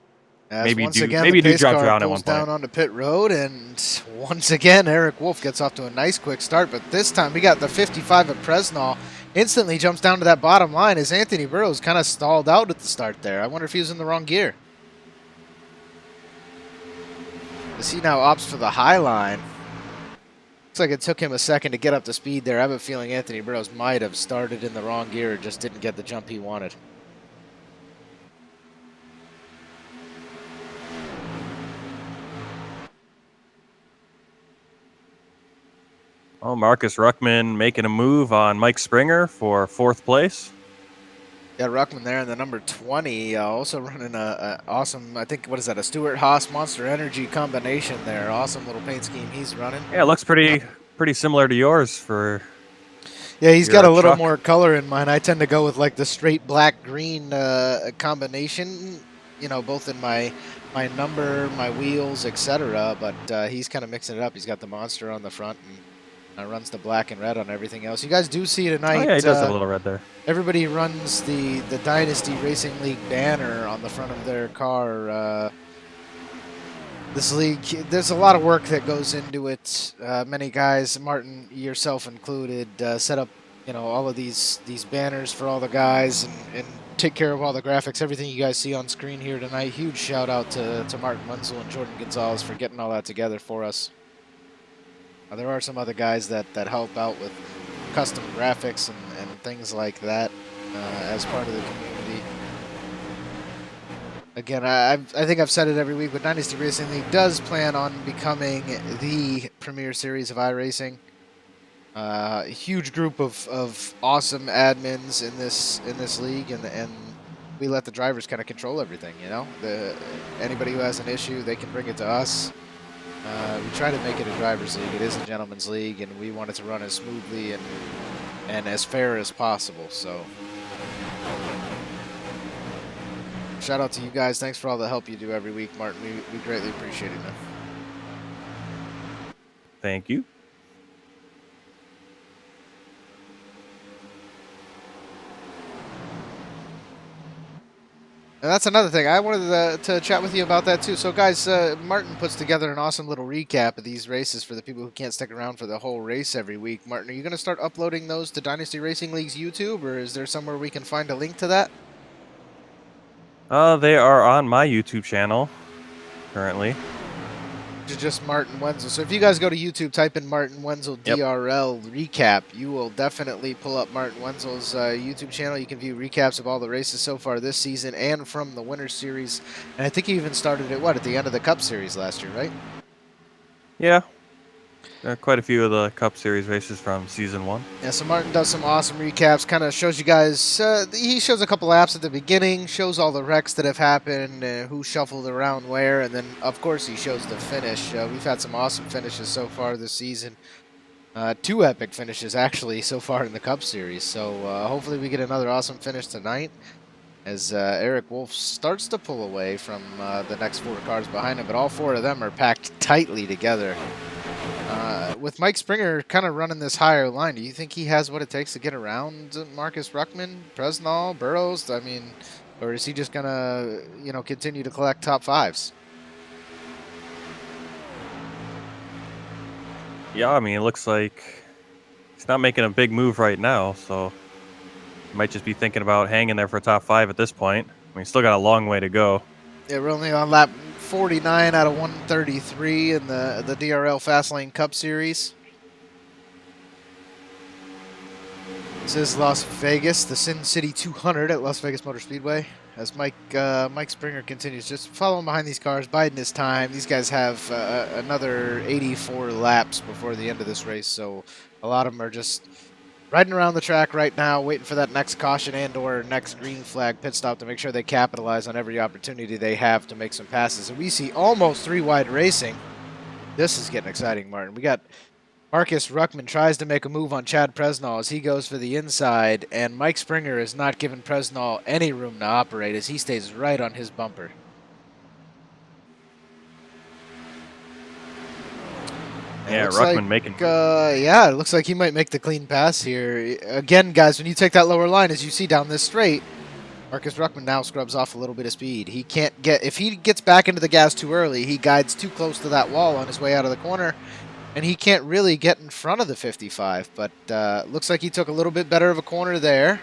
Maybe do drop down at one point. Down onto pit road, and once again, Eric Wolf gets off to a nice quick start, but this time we got the 55 of Presnall. Instantly jumps down to that bottom line as Anthony Burrows kind of stalled out at the start there. I wonder if he was in the wrong gear. As he now opts for the high line. Looks like it took him a second to get up to speed there. I have a feeling Anthony Burrows might have started in the wrong gear or just didn't get the jump he wanted.
Oh, Marcus Ruckman making a move on Mike Springer for 4th place.
Yeah, Ruckman there in the number 20, also running a awesome, I think, what is that, a Stuart Haas Monster Energy combination there. Awesome little paint scheme he's running.
Yeah, it looks pretty similar to yours for...
Yeah, he's got a little more color in mine. I tend to go with like the straight black-green combination, you know, both in my number, my wheels, etc. But he's kind of mixing it up. He's got the Monster on the front and runs the black and red on everything else. You guys do see tonight.
Oh, yeah, he does have a little red there.
Everybody runs the Dynasty Racing League banner on the front of their car. This league, there's a lot of work that goes into it. Many guys, Martin, yourself included, set up, you know, all of these banners for all the guys and take care of all the graphics, everything you guys see on screen here tonight. Huge shout out to Martin Wenzel and Jordan Gonzalez for getting all that together for us. There are some other guys that help out with custom graphics and things like that as part of the community. Again, I think I've said it every week, but Dynasty Racing League does plan on becoming the premier series of iRacing. A huge group of awesome admins in this league, and we let the drivers kind of control everything. You know, anybody who has an issue, they can bring it to us. We try to make it a driver's league. It is a gentleman's league, and we want it to run as smoothly and as fair as possible. So, shout out to you guys. Thanks for all the help you do every week, Martin. We greatly appreciate it, man.
Thank you.
And that's another thing. I wanted to chat with you about that, too. So, guys, Martin puts together an awesome little recap of these races for the people who can't stick around for the whole race every week. Martin, are you going to start uploading those to Dynasty Racing League's YouTube, or is there somewhere we can find a link to that?
They are on my YouTube channel currently.
Just Martin Wenzel. So if you guys go to YouTube, type in Martin Wenzel DRL recap, you will definitely pull up Martin Wenzel's YouTube channel. You can view recaps of all the races so far this season and from the Winter Series. And I think he even started at the end of the Cup Series last year, right?
Yeah. Quite a few of the Cup Series races from Season 1.
Yeah, so Martin does some awesome recaps, kind of shows you guys, he shows a couple laps at the beginning, shows all the wrecks that have happened, who shuffled around where, and then, of course, he shows the finish. We've had some awesome finishes so far this season. 2 epic finishes, actually, so far in the Cup Series. So hopefully we get another awesome finish tonight as Eric Wolf starts to pull away from the next 4 cars behind him, but all 4 of them are packed tightly together. With Mike Springer kind of running this higher line, do you think he has what it takes to get around Marcus Ruckman, Presnall, Burrows? I mean, or is he just going to, you know, continue to collect top 5s?
Yeah, I mean, it looks like he's not making a big move right now, so he might just be thinking about hanging there for top 5 at this point. I mean, he's still got a long way to go.
Yeah, we're only on lap 49 out of 133 in the DRL Fastlane Cup Series. This is Las Vegas, the Sin City 200 at Las Vegas Motor Speedway. As Mike Springer continues just following behind these cars, biding his time. These guys have another 84 laps before the end of this race, so a lot of them are just riding around the track right now, waiting for that next caution and/or next green flag pit stop to make sure they capitalize on every opportunity they have to make some passes. And we see almost three-wide racing. This is getting exciting, Martin. We got Marcus Ruckman tries to make a move on Chad Presnall as he goes for the inside, and Mike Springer is not giving Presnall any room to operate as he stays right on his bumper.
Yeah, Ruckman making.
Yeah, it looks like he might make the clean pass here. Again, guys, when you take that lower line, as you see down this straight, Marcus Ruckman now scrubs off a little bit of speed. He can't get, if he gets back into the gas too early, he guides too close to that wall on his way out of the corner, and he can't really get in front of the 55, but looks like he took a little bit better of a corner there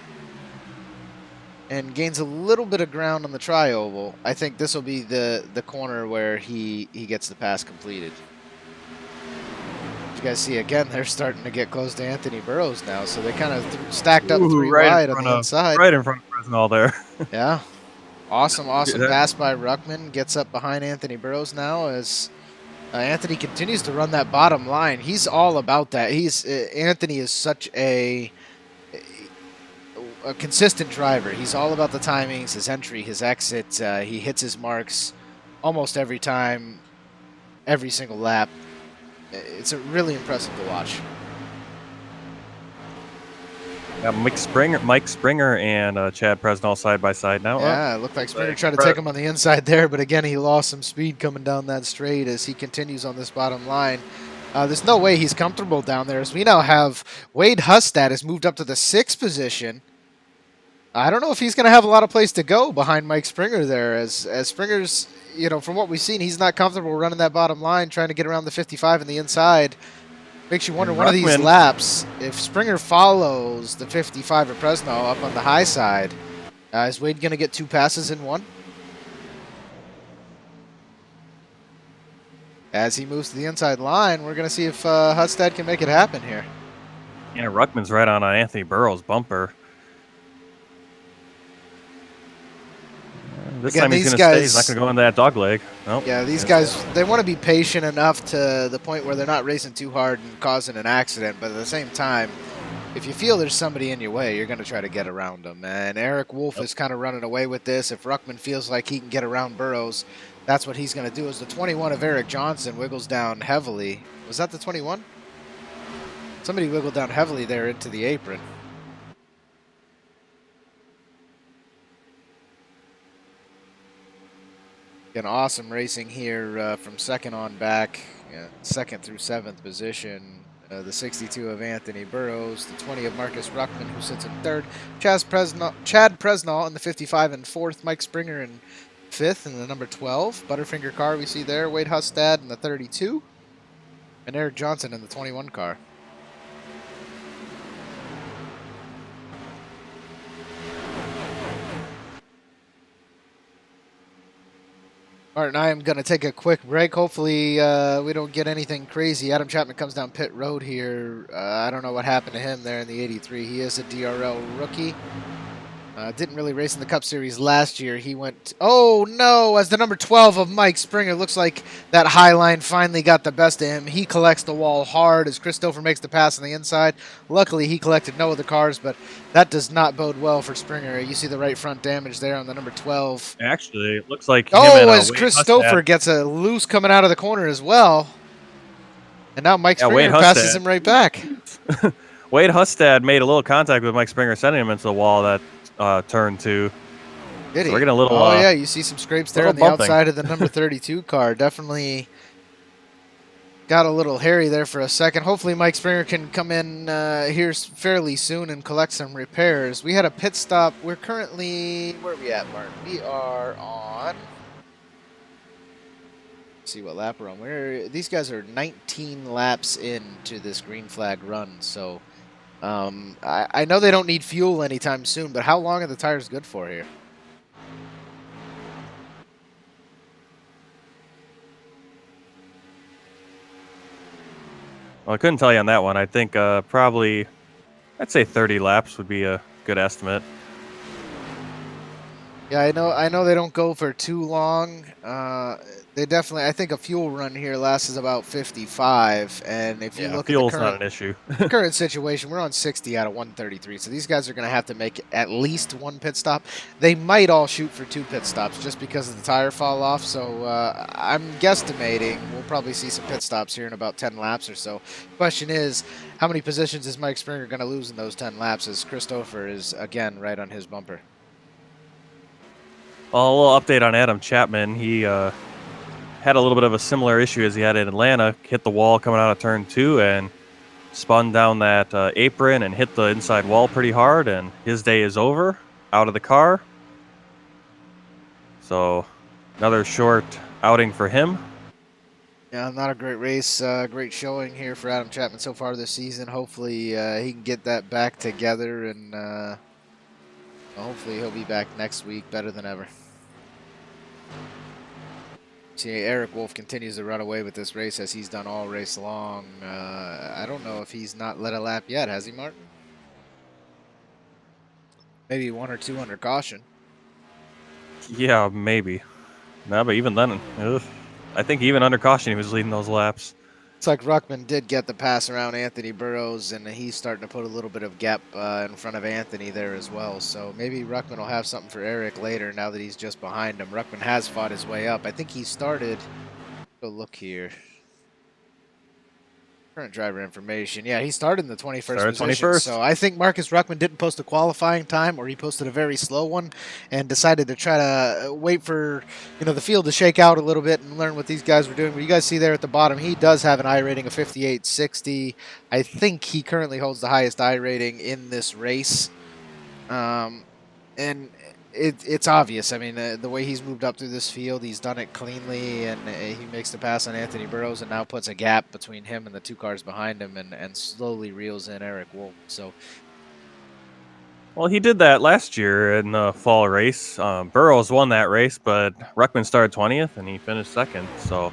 and gains a little bit of ground on the tri-oval. I think this will be the corner where he gets the pass completed. You guys see, again, they're starting to get close to Anthony Burrows now, so they kind of stacked up three wide on the inside.
Right in front of Presnall there.
Yeah. Awesome pass by Ruckman. Gets up behind Anthony Burrows now as Anthony continues to run that bottom line. He's all about that. Anthony is such a consistent driver. He's all about the timings, his entry, his exit. He hits his marks almost every time, every single lap. It's really impressive to watch.
Yeah, Mike Springer and Chad Presnall side by side now.
Yeah, it looked like Springer tried to take him on the inside there, but again, he lost some speed coming down that straight as he continues on this bottom line. There's no way he's comfortable down there, as we now have Wade Hustad has moved up to the 6th position. I don't know if he's going to have a lot of place to go behind Mike Springer there, as Springer's, from what we've seen, he's not comfortable running that bottom line, trying to get around the 55 on the inside. Makes you wonder, one of these laps, if Springer follows the 55 of Presnall up on the high side, is Wade going to get 2 passes in one? As he moves to the inside line, we're going to see if Hustad can make it happen here.
Yeah, Ruckman's right on Anthony Burrows' bumper. This time he's going to stay. He's not going to go into that dog leg. Nope.
Yeah, these guys, they want to be patient enough to the point where they're not racing too hard and causing an accident. But at the same time, if you feel there's somebody in your way, you're going to try to get around them. And Eric Wolf is kind of running away with this. If Ruckman feels like he can get around Burrows, that's what he's going to do. As the 21 of Eric Johnson wiggles down heavily. Was that the 21? Somebody wiggled down heavily there into the apron. An awesome racing here from second on back, 2nd through 7th position. The 62 of Anthony Burrows, the 20 of Marcus Ruckman, who sits in 3rd. Chad Presnall in the 55 and 4th. Mike Springer in 5th in the number 12. Butterfinger car we see there. Wade Hustad in the 32. And Eric Johnson in the 21 car. Martin, I am going to take a quick break. Hopefully we don't get anything crazy. Adam Chapman comes down pit road here. I don't know what happened to him there in the 83. He is a DRL rookie. Didn't really race in the Cup Series last year. He went, oh no, as the number 12 of Mike Springer. Looks like that high line finally got the best of him. He collects the wall hard as Christopher makes the pass on the inside. Luckily, he collected no other cars, but that does not bode well for Springer. You see the right front damage there on the number 12.
Actually, it looks like
as Christopher gets a loose coming out of the corner as well. And now Mike Springer passes him right back.
Wade Hustad made a little contact with Mike Springer, sending him into the wall that turn 2.
Did he?
We're getting a little.
Oh yeah, you see some scrapes there on the outside of the number 32 car. Definitely got a little hairy there for a second. Hopefully Mike Springer can come in here fairly soon and collect some repairs. We had a pit stop. We're currently, where are we at, Martin? We are on, let's see what lap we're on. These guys are 19 laps into this green flag run, so I know they don't need fuel anytime soon, but how long are the tires good for here?
Well, I couldn't tell you on that one. I think probably I'd say 30 laps would be a good estimate.
Yeah, I know they don't go for too long. They definitely, I think a fuel run here lasts about 55, and if you
Yeah,
look at the
fuel's not an issue.
current situation, we're on 60 out of 133, so these guys are going to have to make at least one pit stop. They might all shoot for 2 pit stops just because of the tire fall off, so I'm guesstimating we'll probably see some pit stops here in about 10 laps or so. Question is, how many positions is Mike Springer going to lose in those 10 laps, as Christopher is, again, right on his bumper?
Well, a little update on Adam Chapman. He had a little bit of a similar issue as he had in Atlanta. Hit the wall coming out of turn 2 and spun down that apron and hit the inside wall pretty hard, and his day is over, out of the car. So another short outing for him.
Yeah, not a great race. Great showing here for Adam Chapman so far this season. Hopefully he can get that back together, and hopefully he'll be back next week better than ever. See, Eric Wolf continues to run away with this race as he's done all race long. I don't know if he's not led a lap yet, has he, Martin? Maybe 1 or 2 under caution.
Yeah, maybe. No, but even then, I think even under caution he was leading those laps.
Looks like Ruckman did get the pass around Anthony Burrows, and he's starting to put a little bit of gap in front of Anthony there as well. So maybe Ruckman will have something for Eric later now that he's just behind him. Ruckman has fought his way up. I think he started... Go look here. Current driver information. Yeah, he started in the 21st position.
21st.
So I think Marcus Ruckman didn't post a qualifying time, or he posted a very slow one and decided to try to wait for, the field to shake out a little bit and learn what these guys were doing. But you guys see there at the bottom, he does have an I rating of 58.60. I think he currently holds the highest I rating in this race. And it's obvious. I mean, the way he's moved up through this field, he's done it cleanly, and he makes the pass on Anthony Burrows and now puts a gap between him and the 2 cars behind him, and slowly reels in Eric Wolf. So,
Well, he did that last year in the fall race. Burrows won that race, but Ruckman started 20th and he finished 2nd. So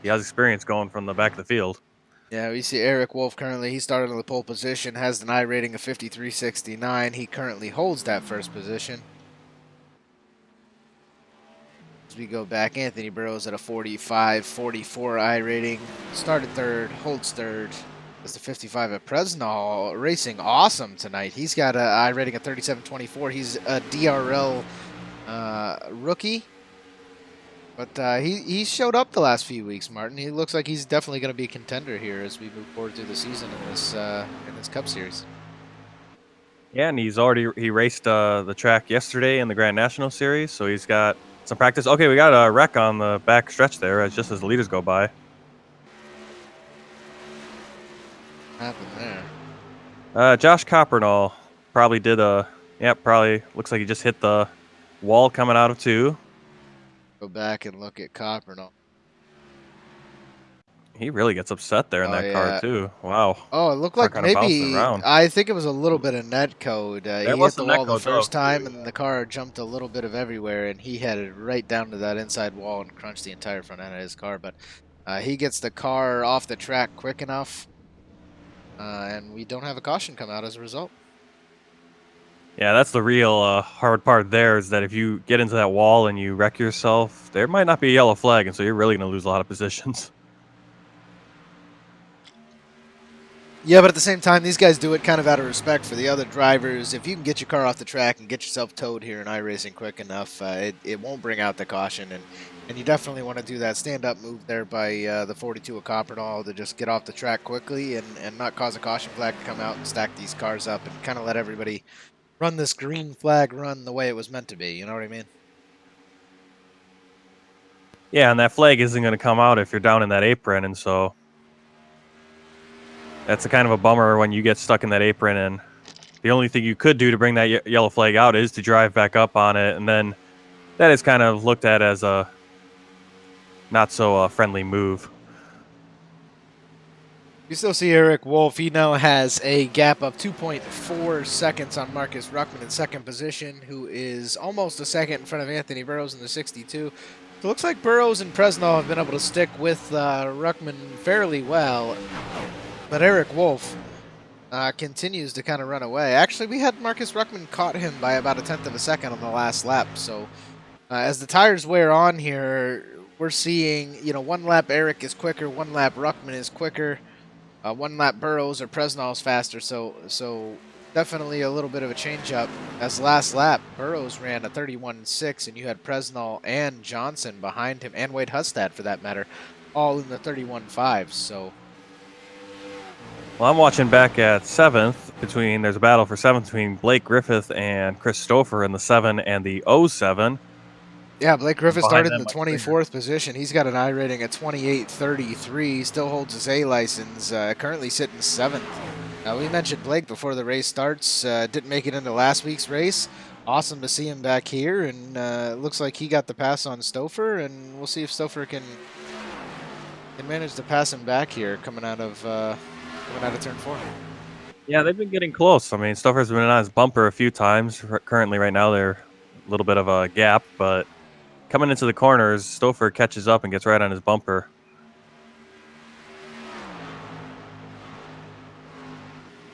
he has experience going from the back of the field.
yeah, we see Eric Wolf currently. He started on the pole position, has an I rating of 53.69. He currently holds that first position. We go back, Anthony Burrows at a 45.44 I rating, started 3rd, holds 3rd. That's the 55 at Presnall, racing awesome tonight. He's got an I rating of 37.24. He's a DRL rookie, but he showed up the last few weeks, Martin. He looks like he's definitely going to be a contender here as we move forward through the season in this Cup Series.
Yeah, and he raced the track yesterday in the Grand National Series, so he's got some practice. Okay, we got a wreck on the back stretch there, just as the leaders go by.
What happened there?
Josh Coppernall probably did probably looks like he just hit the wall coming out of 2.
Go back and look at Coppernall.
He really gets upset there in that car too. Wow.
Oh, it looked like maybe, I think it was a little bit of net code. He hit the wall the first time, and the car jumped a little bit of everywhere, and he headed right down to that inside wall and crunched the entire front end of his car. But he gets the car off the track quick enough, and we don't have a caution come out as a result.
Yeah, that's the real hard part there, is that if you get into that wall and you wreck yourself, there might not be a yellow flag, and so you're really going to lose a lot of positions.
Yeah, but at the same time, these guys do it kind of out of respect for the other drivers. If you can get your car off the track and get yourself towed here in iRacing quick enough, it won't bring out the caution. And you definitely want to do that stand-up move there by the 42 of Coppernall to just get off the track quickly and not cause a caution flag to come out and stack these cars up and kind of let everybody run this green flag run the way it was meant to be. You know what I mean?
Yeah, and that flag isn't going to come out if you're down in that apron, and so that's a kind of a bummer when you get stuck in that apron, and the only thing you could do to bring that yellow flag out is to drive back up on it, and then that is kind of looked at as a not so friendly move.
You still see Eric Wolf. He now has a gap of 2.4 seconds on Marcus Ruckman in 2nd position, who is almost a second in front of Anthony Burrows in the 62. So it looks like Burrows and Presnall have been able to stick with Ruckman fairly well. But Eric Wolf, continues to kind of run away. Actually, we had Marcus Ruckman caught him by about 1/10 of a second on the last lap. So as the tires wear on here, we're seeing, you know, 1 lap Eric is quicker, 1 lap Ruckman is quicker, 1 lap Burrows or Presnall's faster. So definitely a little bit of a change up. As last lap, Burrows ran a 31.6, and you had Presnall and Johnson behind him, and Wade Hustad for that matter, all in the 31.5s. So
Well, I'm watching back at 7th there's a battle for 7th between Blake Griffith and Chris Stouffer in the 7 and the 07.
yeah, Blake Griffith
Behind
started in
them,
the
Mike Springer.
24th position. He's got an I rating at 28.33. Still holds his A license. Currently sitting 7th. We mentioned Blake before the race starts. Didn't make it into last week's race. Awesome to see him back here, and looks like he got the pass on Stouffer, and we'll see if Stouffer can manage to pass him back here coming out of turn 4.
Yeah, they've been getting close. I mean, Stouffer's been on his bumper a few times. Currently, right now, they're a little bit of a gap, but coming into the corners, Stouffer catches up and gets right on his bumper.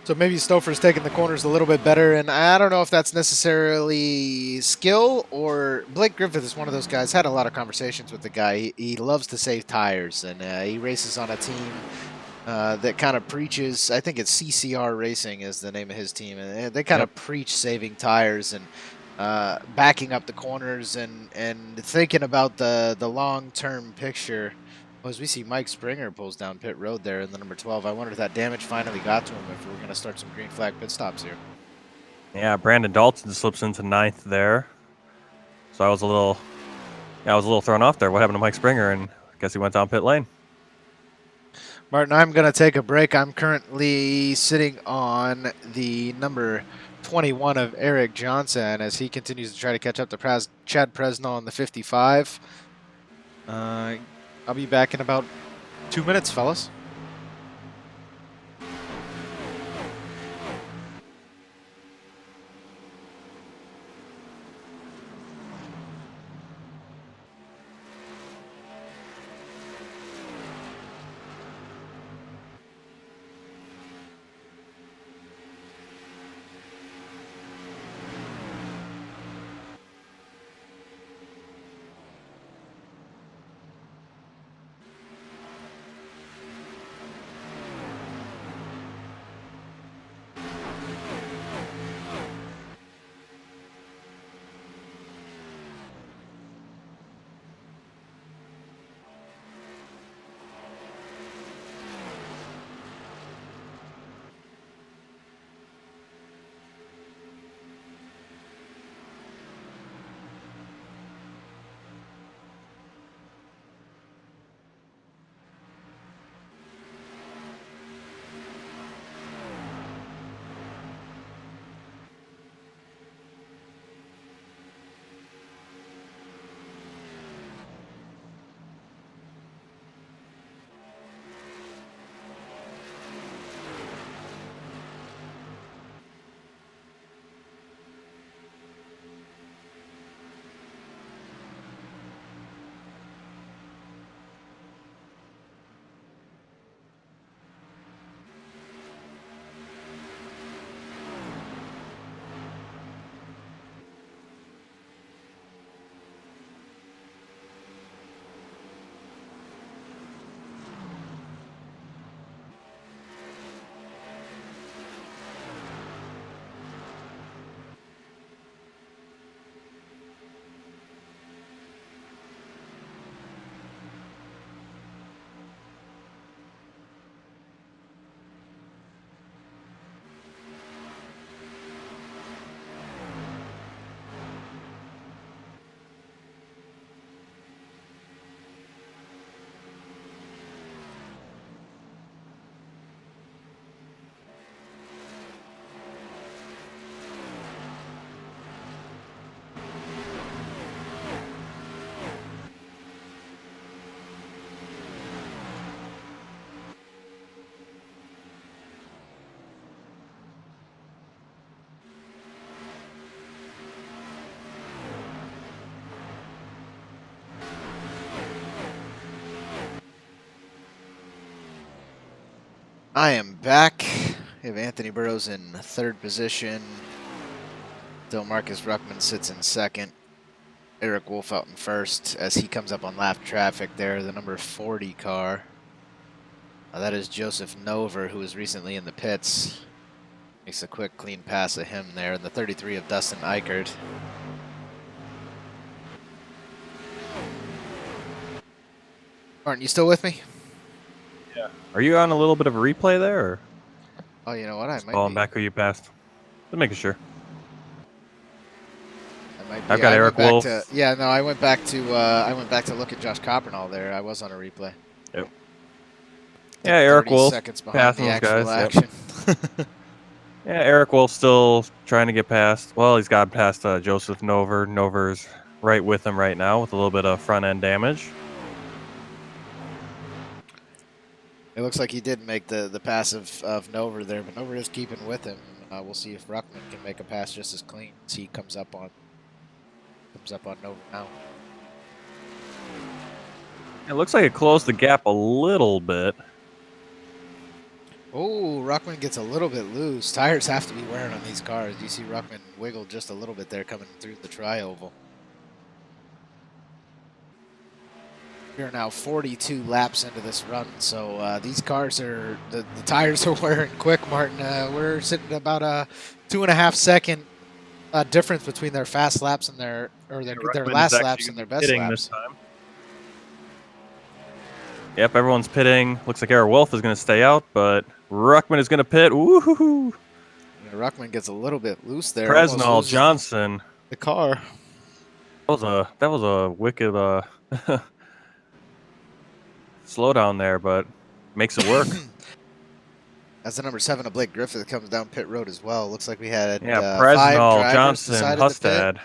So maybe Stouffer's taking the corners a little bit better, and I don't know if that's necessarily skill or Blake Griffith is one of those guys. Had a lot of conversations with the guy. He loves to save tires, and he races on a team that kind of preaches. I think it's CCR Racing is the name of his team, and they kind of preach saving tires and backing up the corners and thinking about the long-term picture. Well, as we see Mike Springer pulls down pit road there in the number 12, I wonder if that damage finally got to him, if we're going to start some green flag pit stops here.
Yeah, Brandon Dalton slips into 9th there. So I was a little thrown off there. What happened to Mike Springer? And I guess he went down pit lane.
Martin, I'm going to take a break. I'm currently sitting on the number 21 of Eric Johnson as he continues to try to catch up to Chad Presnall in the 55. I'll be back in about 2 minutes, fellas. I am back. We have Anthony Burrows in 3rd position. Still Marcus Ruckman sits in 2nd. Eric Wolf out in 1st as he comes up on lap traffic there, the number 40 car. That is Joseph Nover, who was recently in the pits. Makes a quick, clean pass of him there, and the 33 of Dustin Eichert. Martin, you still with me?
Yeah. Are you on a little bit of a replay there? Or
Oh, you know what? I
just
might
following
be.
back who you passed. Just making sure.
I might be.
I've got
I
Eric
went back
Wolf.
to, yeah, no, I went back to look at Josh Coppernall there. I was on a replay.
Yep. Yeah, Eric
30
Wolf
seconds behind
passing
the
those
actual
guys.
action.
Yep. Yeah, Eric Wolf still trying to get past. Well, he's got past Joseph Nover. Nover's right with him right now with a little bit of front end damage.
It looks like he did make the pass of Nover there, but Nover is keeping with him. We'll see if Ruckman can make a pass just as clean as he comes up on Nover now.
It looks like it closed the gap a little bit.
Oh, Ruckman gets a little bit loose. Tires have to be wearing on these cars. You see Ruckman wiggle just a little bit there coming through the tri-oval. We're now 42 laps into this run, so these cars are, the tires are wearing quick, Martin. We're sitting at about a 2.5 second difference between their fast laps and their last laps and their best laps.
This time. Yep, everyone's pitting. Looks like Eric Wolf is going to stay out, but Ruckman is going to pit. Woohoo!
Yeah, Ruckman gets a little bit loose there.
Presnell, Johnson.
The car.
That was a wicked slowdown there, but makes it work.
As the number 7 of Blake Griffith comes down pit road as well. Looks like we had
Presnell,
5
Johnson,
Hustad,
Hustad.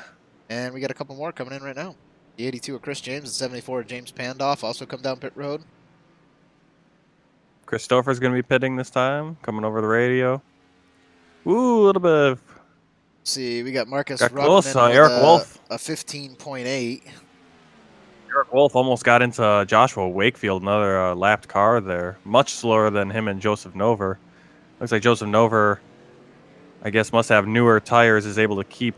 and we got a couple more coming in right now. The 82 of Chris James and 74 of James Pandoff also come down pit road.
Christopher's going to be pitting this time, coming over the radio. Ooh, a little bit of...
See, we got Marcus
Got close,
Ruckman with
Eric Wolf.
a 15.8.
Eric Wolf almost got into Joshua Wakefield, another lapped car there. Much slower than him and Joseph Nover. Looks like Joseph Nover, I guess, must have newer tires, is able to keep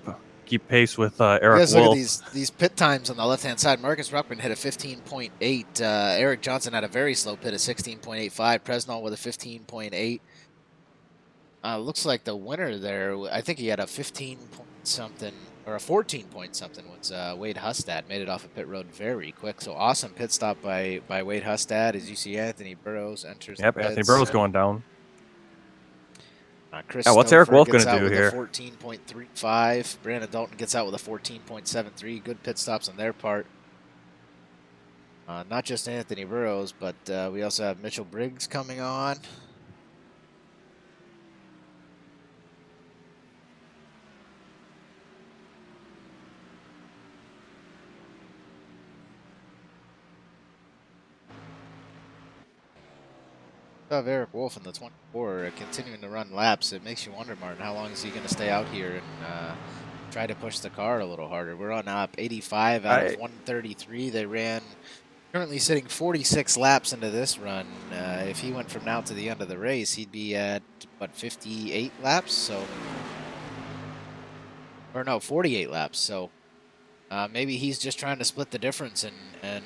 pace with Eric Wolf.
Look at these pit times on the left-hand side. Marcus Ruckman hit a 15.8. Eric Johnson had a very slow pit of 16.85. Presnell with a 15.8. Looks like the winner there, I think he had a 15 point something or a 14 point something was Wade Hustad. Made it off of pit road very quick. So awesome pit stop by Wade Hustad. As you see, Anthony Burrows enters.
Yep, Anthony Burrows going down.
Chris
what's Eric Wolf going to do here?
14.35. Brandon Dalton gets out with a 14.73. Good pit stops on their part. Not just Anthony Burrows, but we also have Mitchell Briggs coming on. Of Eric Wolf in the 24 continuing to run laps. It makes you wonder, Martin, how long is he going to stay out here and try to push the car a little harder? We're on up 85 out of 133. They ran, currently sitting 46 laps into this run. If he went from now to the end of the race, he'd be at, what, 58 laps? So, or no, 48 laps. So maybe he's just trying to split the difference and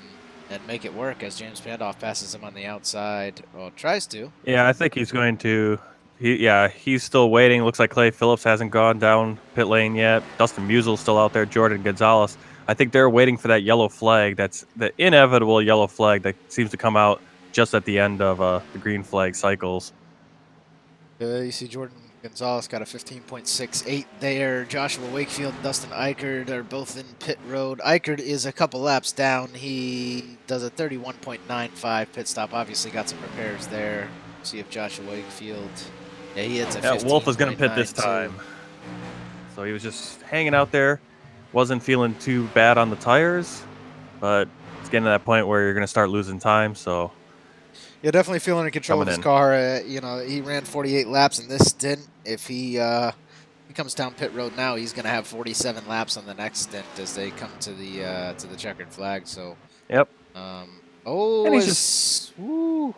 make it work as James Pandoff passes him on the outside. Well, tries to.
Yeah, I think he's going to. He's still waiting. Looks like Clay Phillips hasn't gone down pit lane yet. Dustin Musel's still out there. Jordan Gonzalez. I think they're waiting for that yellow flag. That's the inevitable yellow flag that seems to come out just at the end of the green flag cycles.
You see Jordan Gonzalez got a 15.68 there. Joshua Wakefield and Dustin Eichert are both in pit road. Eichert is a couple laps down. He does a 31.95 pit stop. Obviously got some repairs there. See if Joshua Wakefield... Yeah, he hits a 15.92.
Wolf is going to pit this time. So he was just hanging out there. Wasn't feeling too bad on the tires. But it's getting to that point where you're going to start losing time, so...
Yeah, definitely feeling in control of his car. You know, he ran 48 laps in this stint. If he comes down pit road now, he's going to have 47 laps on the next stint as they come to the checkered flag. So.
Yep.
Oh,
and he's just.
Woo.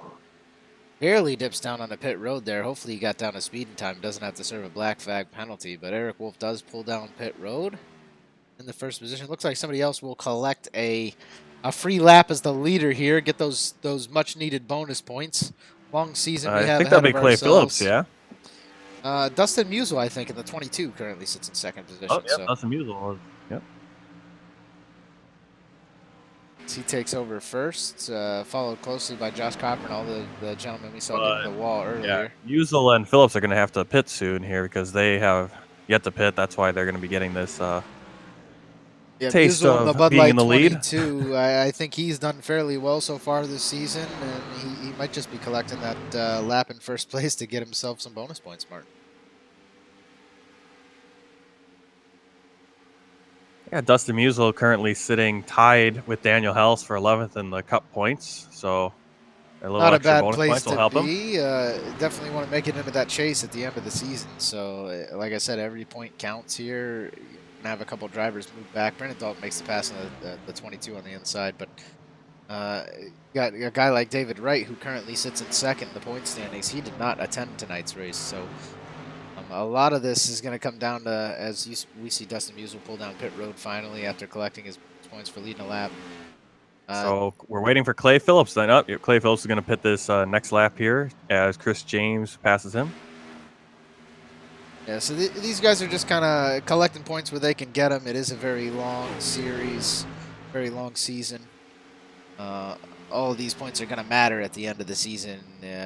Barely dips down on the pit road there. Hopefully he got down to speed in time. Doesn't have to serve a black flag penalty. But Eric Wolf does pull down pit road in the first position. Looks like somebody else will collect a free lap as the leader here. Get those much needed bonus points. Long season we
I
have
think that'll
ahead
be
of
Clay Phillips,
ourselves.
yeah.
Dustin Musial, I think, in the 22 currently sits in second position.
Oh, yeah,
So
Dustin Musial. Yep.
he takes over first, followed closely by Josh Copper and all the gentlemen we saw give him the wall earlier.
Yeah, Musial and Phillips are going to have to pit soon here because they have yet to pit. That's why they're going to be getting this taste
Musial in the
of
Bud
being in
Light
the lead.
22. I think he's done fairly well so far this season, and he might just be collecting that lap in first place to get himself some bonus points, Martin.
Yeah, Dustin Musial currently sitting tied with Daniel Hels for 11th in the Cup points, so a little
Not a
extra
bad
bonus
place
points will
to
help him.
be. Definitely want to make it into that chase at the end of the season. So, like I said, every point counts here. You're gonna have a couple drivers move back. Brandon Dalton makes the pass on the 22 on the inside, but got a guy like David Wright who currently sits in second in the point standings. He did not attend tonight's race, so a lot of this is going to come down to we see Dustin Musial pull down pit road finally after collecting his points for leading a lap.
So we're waiting for Clay Phillips then. Up, Clay Phillips is going to pit this next lap here as Chris James passes him.
Yeah, so these guys are just kind of collecting points where they can get them. It is a very long series, very long season. All of these points are going to matter at the end of the season.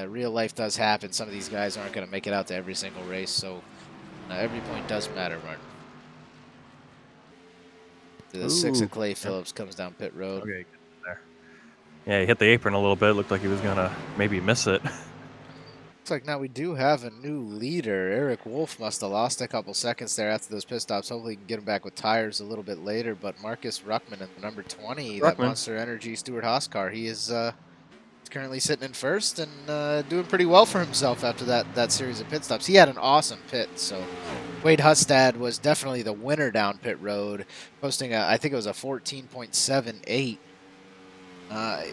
Real life does happen. Some of these guys aren't going to make it out to every single race, so every point does matter, Martin. The 6 of Clay Phillips comes down pit road.
Okay, get there. Yeah, he hit the apron a little bit. Looked like he was going to maybe miss it.
Looks like now we do have a new leader. Eric Wolf must have lost a couple seconds there after those pit stops. Hopefully he can get him back with tires a little bit later. But Marcus Ruckman in the number 20, that Monster Energy Stuart Haas car, he is currently sitting in first and doing pretty well for himself after that series of pit stops. He had an awesome pit, so Wade Hustad was definitely the winner down pit road, posting I think it was a 14.78.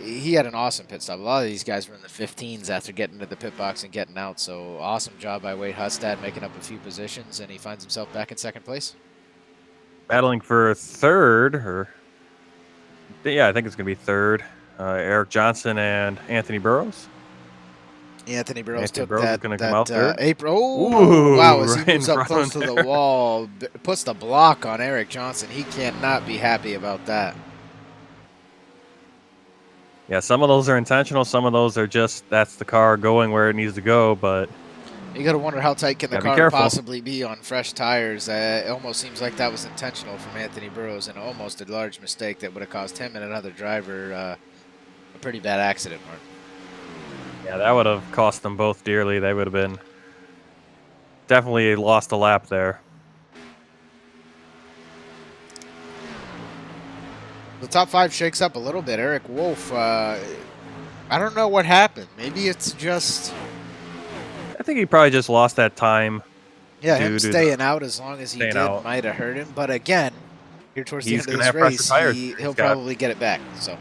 He had an awesome pit stop. A lot of these guys were in the 15s after getting into the pit box and getting out. So awesome job by Wade Hustad making up a few positions, and he finds himself back in second place.
Battling for third, I think it's going to be third. Eric Johnson and Anthony Burrows.
Anthony Burrows took
that
come
out third.
apron. Oh, wow, as
right
he moves up close to the wall, puts the block on Eric Johnson. He cannot be happy about that.
Yeah, some of those are intentional. Some of those are just, that's the car going where it needs to go, but
you got to wonder how tight can the car possibly be on fresh tires. It almost seems like that was intentional from Anthony Burrows and almost a large mistake that would have caused him and another driver a pretty bad accident, Mark.
Yeah, that would have cost them both dearly. They would have been definitely lost a lap there.
The top 5 shakes up a little bit. Eric Wolf, I don't know what happened. Maybe it's just...
I think he probably just lost that time.
Yeah, him staying out as long as he did might have hurt him. But again, here towards the end of this race, he'll probably get it back. So,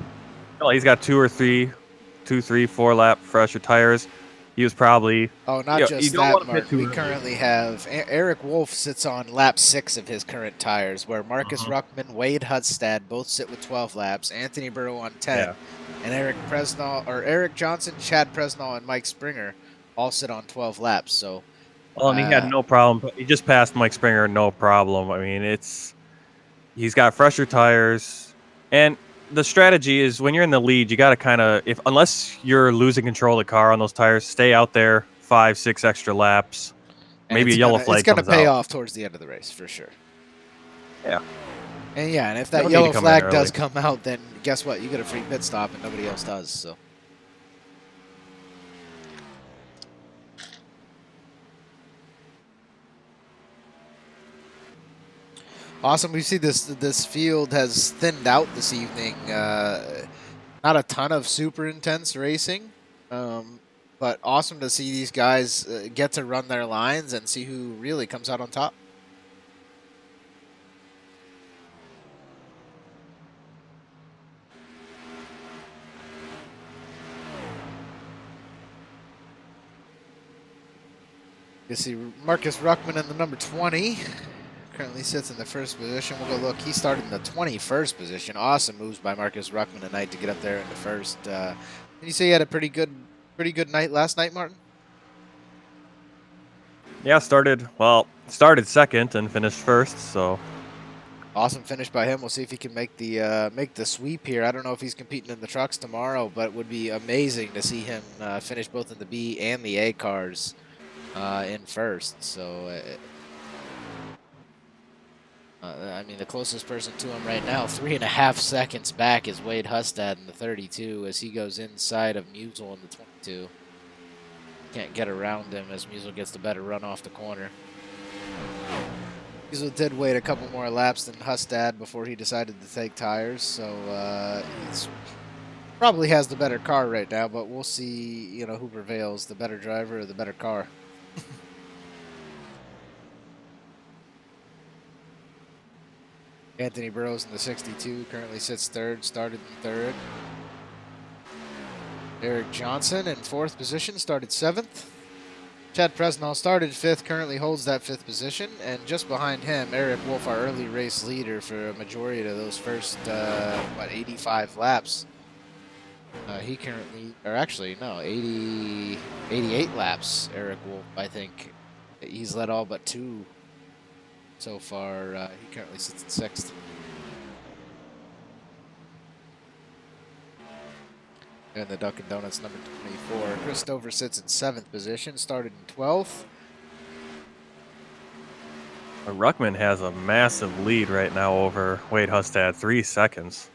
well, he's got 2, 3, 4 lap fresher tires. He was probably...
Oh, not just that, Mark. We currently have... Eric Wolf sits on lap 6 of his current tires, where Marcus Ruckman, Wade Hustad both sit with 12 laps, Anthony Burrow on 10, and Eric Johnson, Chad Presnall, and Mike Springer all sit on 12 laps. So,
well, and he had no problem. He just passed Mike Springer, no problem. I mean, he's got fresher tires, and the strategy is when you're in the lead, you got to kind of, unless you're losing control of the car on those tires, stay out there 5, 6 extra laps. And maybe a yellow flag.
It's going to pay off towards the end of the race for sure.
Yeah.
And if that yellow flag does come out, then guess what? You get a free pit stop and nobody else does. So. Awesome. We see this field has thinned out this evening. Not a ton of super intense racing, but awesome to see these guys get to run their lines and see who really comes out on top. You see Marcus Ruckman in the number 20. Currently sits in the first position. We'll go look. He started in the 21st position. Awesome moves by Marcus Ruckman tonight to get up there in the first. Can you say he had a pretty good night last night, Martin?
Yeah, started second and finished first. So
awesome finish by him. We'll see if he can make the sweep here. I don't know if he's competing in the trucks tomorrow, but it would be amazing to see him finish both in the B and the A cars in first. So. I mean, the closest person to him right now, 3.5 seconds back, is Wade Hustad in the 32 as he goes inside of Musel in the 22. Can't get around him as Musel gets the better run off the corner. Musel did wait a couple more laps than Hustad before he decided to take tires, so he's probably has the better car right now, but we'll see, you know, who prevails, the better driver or the better car. Anthony Burrows in the 62 currently sits third, started in third. Eric Johnson in fourth position, started seventh. Chad Presnell started fifth, currently holds that fifth position. And just behind him, Eric Wolf, our early race leader for a majority of those first, 85 laps. He currently, or actually, no, 88 laps, Eric Wolf, I think. He's led all but 2 so far. He currently sits in sixth. And the Dunkin' Donuts number 24. Chris Stover sits in 7th position, started in 12th.
Ruckman has a massive lead right now over Wade Hustad, 3 seconds.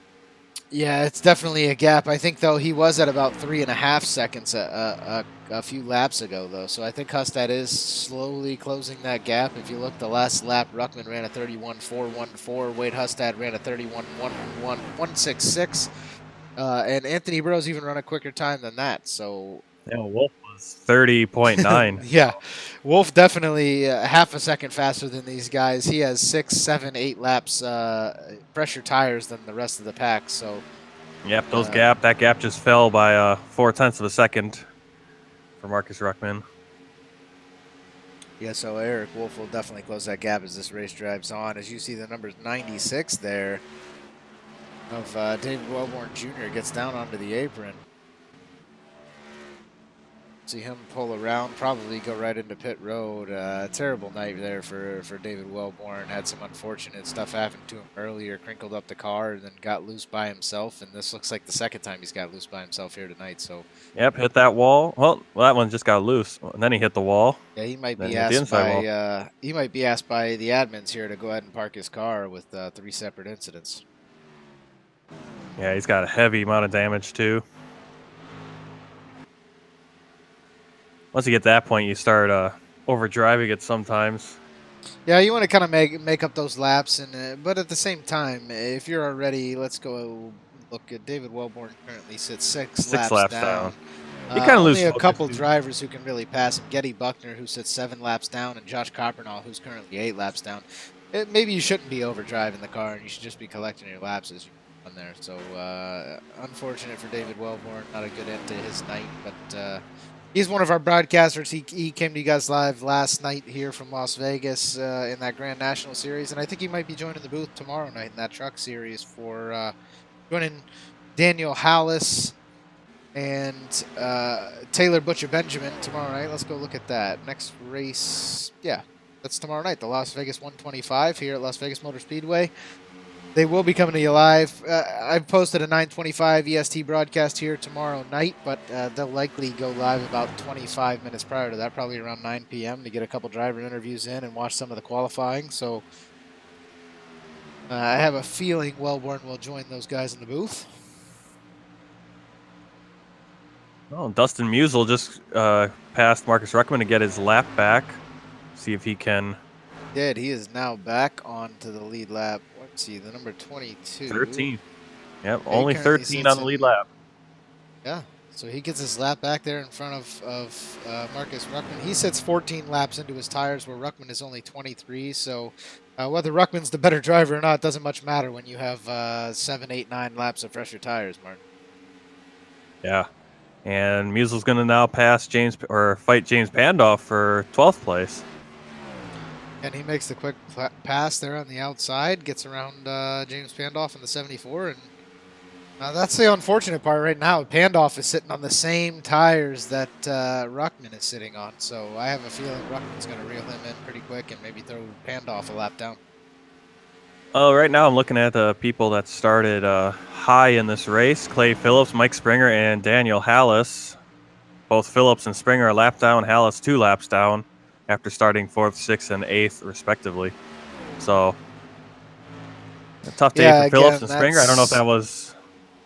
Yeah, it's definitely a gap. I think, though, he was at about 3.5 seconds a few laps ago, though. So I think Hustad is slowly closing that gap. If you look, the last lap, Ruckman ran a 31.414. Wade Hustad ran a 31.166. And Anthony Burrows even run a quicker time than that. So
yeah, Wolf was 30.9.
yeah, Wolf definitely half a second faster than these guys. He has 6, 7, 8 laps fresher tires than the rest of the pack. So
yep, that gap just fell by 0.4 of a second for Marcus Ruckman.
Yeah, so Eric Wolf will definitely close that gap as this race drives on. As you see the numbers 96 there of David Wellborn Jr. gets down onto the apron. See him pull around, probably go right into pit road. Terrible night there for David Wellborn. Had some unfortunate stuff happen to him earlier. Crinkled up the car and then got loose by himself. And this looks like the second time he's got loose by himself here tonight. So
yep, hit that wall. Well, that one just got loose, and then he hit the wall.
yeah, he might be asked by the admins here to go ahead and park his car with 3 separate incidents.
Yeah, he's got a heavy amount of damage too. Once you get to that point, you start overdriving it sometimes.
Yeah, you want to kind of make up those laps, and but at the same time, if you're already, let's go look at David Wellborn currently sits 6 laps down.
You kind of lose
only a couple drivers who can really pass him. Getty Buckner, who sits 7 laps down, and Josh Coppernall, who's currently 8 laps down. Maybe you shouldn't be overdriving the car, and you should just be collecting your laps as you run there. So unfortunate for David Wellborn, not a good end to his night, but. He's one of our broadcasters. He came to you guys live last night here from Las Vegas in that Grand National Series, and I think he might be joining the booth tomorrow night in that truck series for joining Daniel Hallis and Taylor Butcher Benjamin tomorrow night. Let's go look at that. Next race, yeah, that's tomorrow night, the Las Vegas 125 here at Las Vegas Motor Speedway. They will be coming to you live. I've posted a 9:25 EST broadcast here tomorrow night, but they'll likely go live about 25 minutes prior to that, probably around 9 p.m. to get a couple driver interviews in and watch some of the qualifying. So I have a feeling Wellborn will join those guys in the booth.
Well, Dustin Musel just passed Marcus Ruckman to get his lap back. See if he can.
He is now back onto the lead lap. Let's see, the number 22.
13. Yep, only 13 on the lead lap.
Yeah, so he gets his lap back there in front of Marcus Ruckman. He sits 14 laps into his tires, where Ruckman is only 23. So whether Ruckman's the better driver or not doesn't much matter when you have 7, 8, 9 laps of fresher tires, Martin.
Yeah. And Musel's going to now fight James Pandoff for 12th place.
And he makes the quick pass there on the outside, gets around James Pandoff in the 74, and that's the unfortunate part right now. Pandoff is sitting on the same tires that Ruckman is sitting on, so I have a feeling Ruckman's going to reel him in pretty quick and maybe throw Pandoff a lap down.
Right now I'm looking at the people that started high in this race. Clay Phillips, Mike Springer, and Daniel Hallis. Both Phillips and Springer a lap down, Hallis 2 laps down after starting 4th, 6th, and 8th, respectively. So, a tough day for Phillips and Springer. I don't know if that was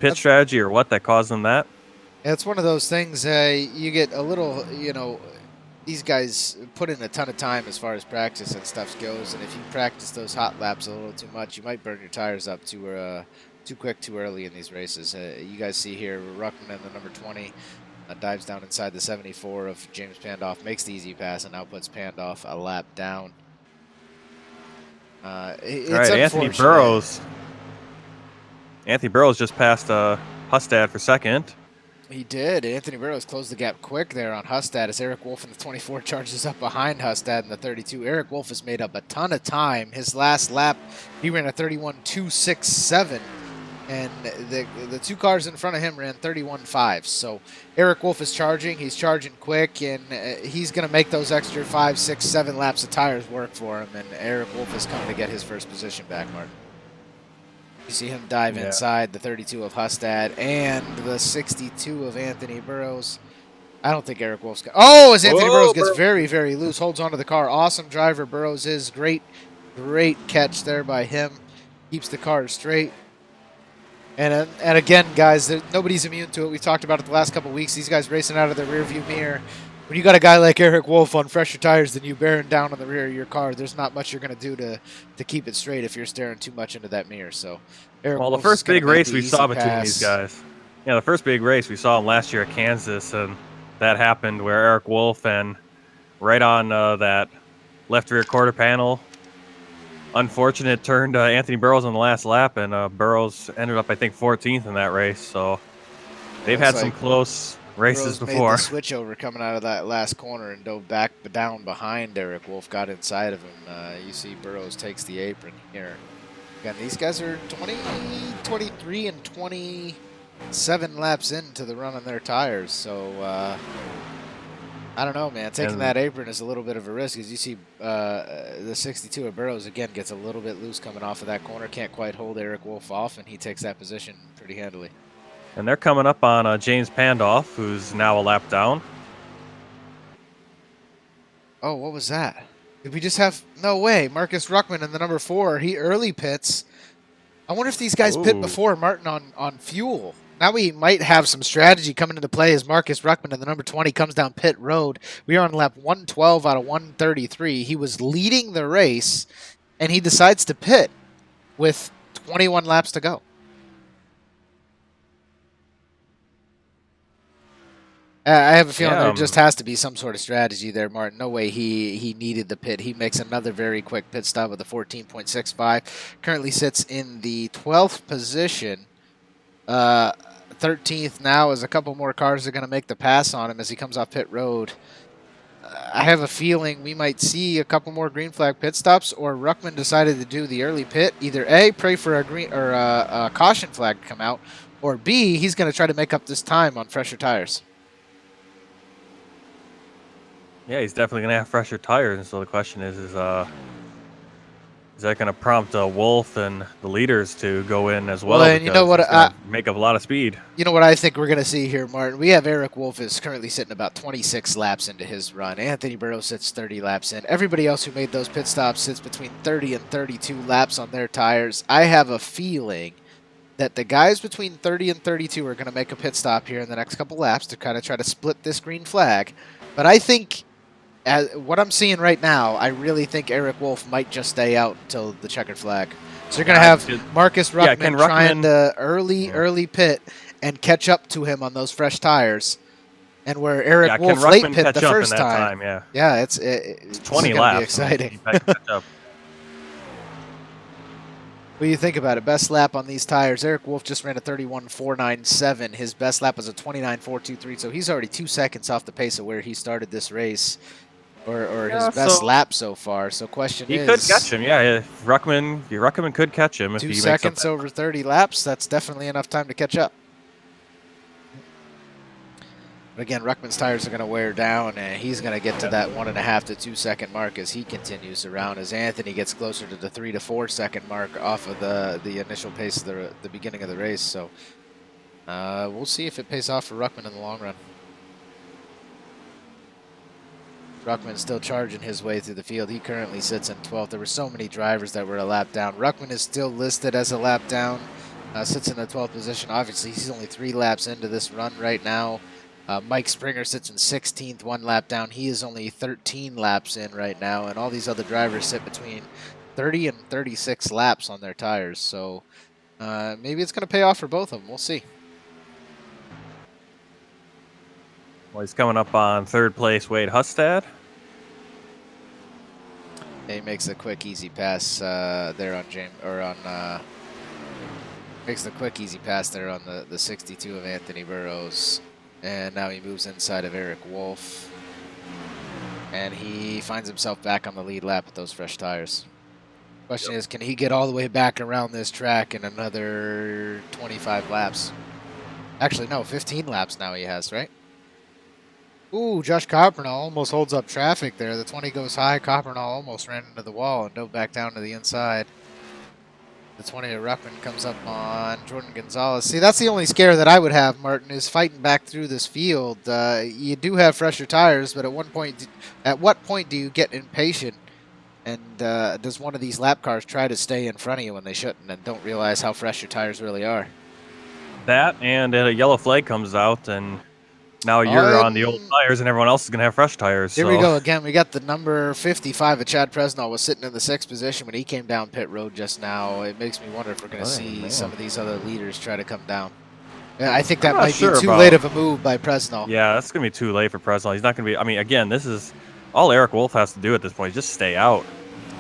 pit strategy or what that caused them that.
It's one of those things, you get a little, these guys put in a ton of time as far as practice and stuff goes, and if you practice those hot laps a little too much, you might burn your tires up too quick, too early in these races. You guys see here, Ruckman in the number 20 dives down inside the 74 of James Pandoff, makes the easy pass, and now puts Pandoff a lap down. It's
all right, Anthony Burrows just passed Hustad for 2nd.
He did. Anthony Burrows closed the gap quick there on Hustad as Eric Wolf in the 24 charges up behind Hustad in the 32. Eric Wolf has made up a ton of time. His last lap, he ran a 31.267, and the 2 cars in front of him ran 31.5. So Eric Wolf is charging. He's charging quick, and he's going to make those extra 5, 6, 7 laps of tires work for him, and Eric Wolf is coming to get his first position back, Martin. You see him dive inside the 32 of Hustad and the 62 of Anthony Burrows. I don't think Eric Wolf's got... Oh, as Anthony Burrows gets very, very loose, holds onto the car. Awesome driver Burrows is. Great catch there by him. Keeps the car straight. And again, guys, nobody's immune to it. We've talked about it the last couple of weeks. These guys racing out of the rearview mirror. When you got a guy like Eric Wolf on fresher tires than you bearing down on the rear of your car, there's not much you're going to do to keep it straight if you're staring too much into that mirror. So, Eric
well,
Wolf's
the first big race we saw between
pass.
these guys. Yeah, the first big race we saw him last year at Kansas, and that happened where Eric Wolf and right on that left rear quarter panel, unfortunate, turned Anthony Burrows on the last lap, and Burrows ended up, I think, 14th in that race. So they've had some close races
Burrows
before.
made the switch over coming out of that last corner and dove back down behind Eric Wolf, got inside of him. You see Burrows takes the apron here. Again, these guys are 23 and 27 laps into the run on their tires, so I don't know, man. Taking that apron is a little bit of a risk, as you see the 62 of Burrows, again, gets a little bit loose coming off of that corner, can't quite hold Eric Wolf off, and he takes that position pretty handily.
And they're coming up on James Pandoff, who's now a lap down.
Oh, what was that? Did we just have... No way. Marcus Ruckman in the number 4. He early pits. I wonder if these guys pit before Martin on fuel. Now we might have some strategy coming into play as Marcus Ruckman in the number 20 comes down pit road. We are on lap 112 out of 133. He was leading the race, and he decides to pit with 21 laps to go. I have a feeling there just has to be some sort of strategy there, Martin. No way he needed the pit. He makes another very quick pit stop with a 14.65. Currently sits in the 12th position. 13th now, as a couple more cars are going to make the pass on him as he comes off pit road. I have a feeling we might see a couple more green flag pit stops, or Ruckman decided to do the early pit. Either A, pray for a green or a caution flag to come out, or B, he's going to try to make up this time on fresher tires.
Yeah, he's definitely going to have fresher tires, and so the question is that going to prompt Wolf and the leaders to go in as well?
And you know what?
Make up a lot of speed.
You know what I think we're going to see here, Martin? We have Eric Wolf is currently sitting about 26 laps into his run. Anthony Burrows sits 30 laps in. Everybody else who made those pit stops sits between 30 and 32 laps on their tires. I have a feeling that the guys between 30 and 32 are going to make a pit stop here in the next couple laps to kind of try to split this green flag. But I think... what I'm seeing right now, I really think Eric Wolf might just stay out until the checkered flag. So you're going to have Marcus Ruckman trying to early pit and catch up to him on those fresh tires. And where Eric Wolf late pit the first time. Yeah, it's
20 laps.
Be exciting. Well, you think about it, best lap on these tires, Eric Wolf just ran a 31.497. His best lap was a 29.423, so he's already 2 seconds off the pace of where he started this race, or his
Yeah,
best
so
lap so far. So question
he could catch
is,
him. Yeah, Ruckman could catch him if
2
he makes up
seconds over 30 laps, that's definitely enough time to catch up. But again, Ruckman's tires are going to wear down, and he's going to get to that 1.5 to 2 second mark as he continues around, as Anthony gets closer to the 3 to 4 second mark off of the initial pace of the beginning of the race. So we'll see if it pays off for Ruckman in the long run. Ruckman's still charging his way through the field. He currently sits in 12th. There were so many drivers that were a lap down. Ruckman is still listed as a lap down, sits in the 12th position. Obviously, he's only 3 laps into this run right now. Mike Springer sits in 16th, 1 lap down. He is only 13 laps in right now, and all these other drivers sit between 30 and 36 laps on their tires. So maybe it's going to pay off for both of them. We'll see.
Well, he's coming up on 3rd place, Wade Hustad.
He makes a quick, easy pass there on James, or on makes the quick, easy pass there on the 62 of Anthony Burrows. And now he moves inside of Eric Wolf. And he finds himself back on the lead lap with those fresh tires. Question is, can he get all the way back around this track in another 25 laps? Actually, no, 15 laps now he has, right? Ooh, Josh Coppernall almost holds up traffic there. The 20 goes high. Coppernall almost ran into the wall and dove back down to the inside. The 20 of Ruckman comes up on Jordan Gonzalez. See, that's the only scare that I would have, Martin, is fighting back through this field. You do have fresher tires, but at what point do you get impatient? And does one of these lap cars try to stay in front of you when they shouldn't and don't realize how fresh your tires really are?
That, and a yellow flag comes out, and now you're on the old tires, and everyone else is going to have fresh tires.
Here we go again. We got the number 55 of Chad Presnell was sitting in the 6th position when he came down pit road just now. It makes me wonder if we're going to see some of these other leaders try to come down. Yeah, I think that might be too late of a move by Presnell.
Yeah, that's going to be too late for Presnell. He's not going to be. I mean, again, this is all Eric Wolf has to do at this point. Just stay out.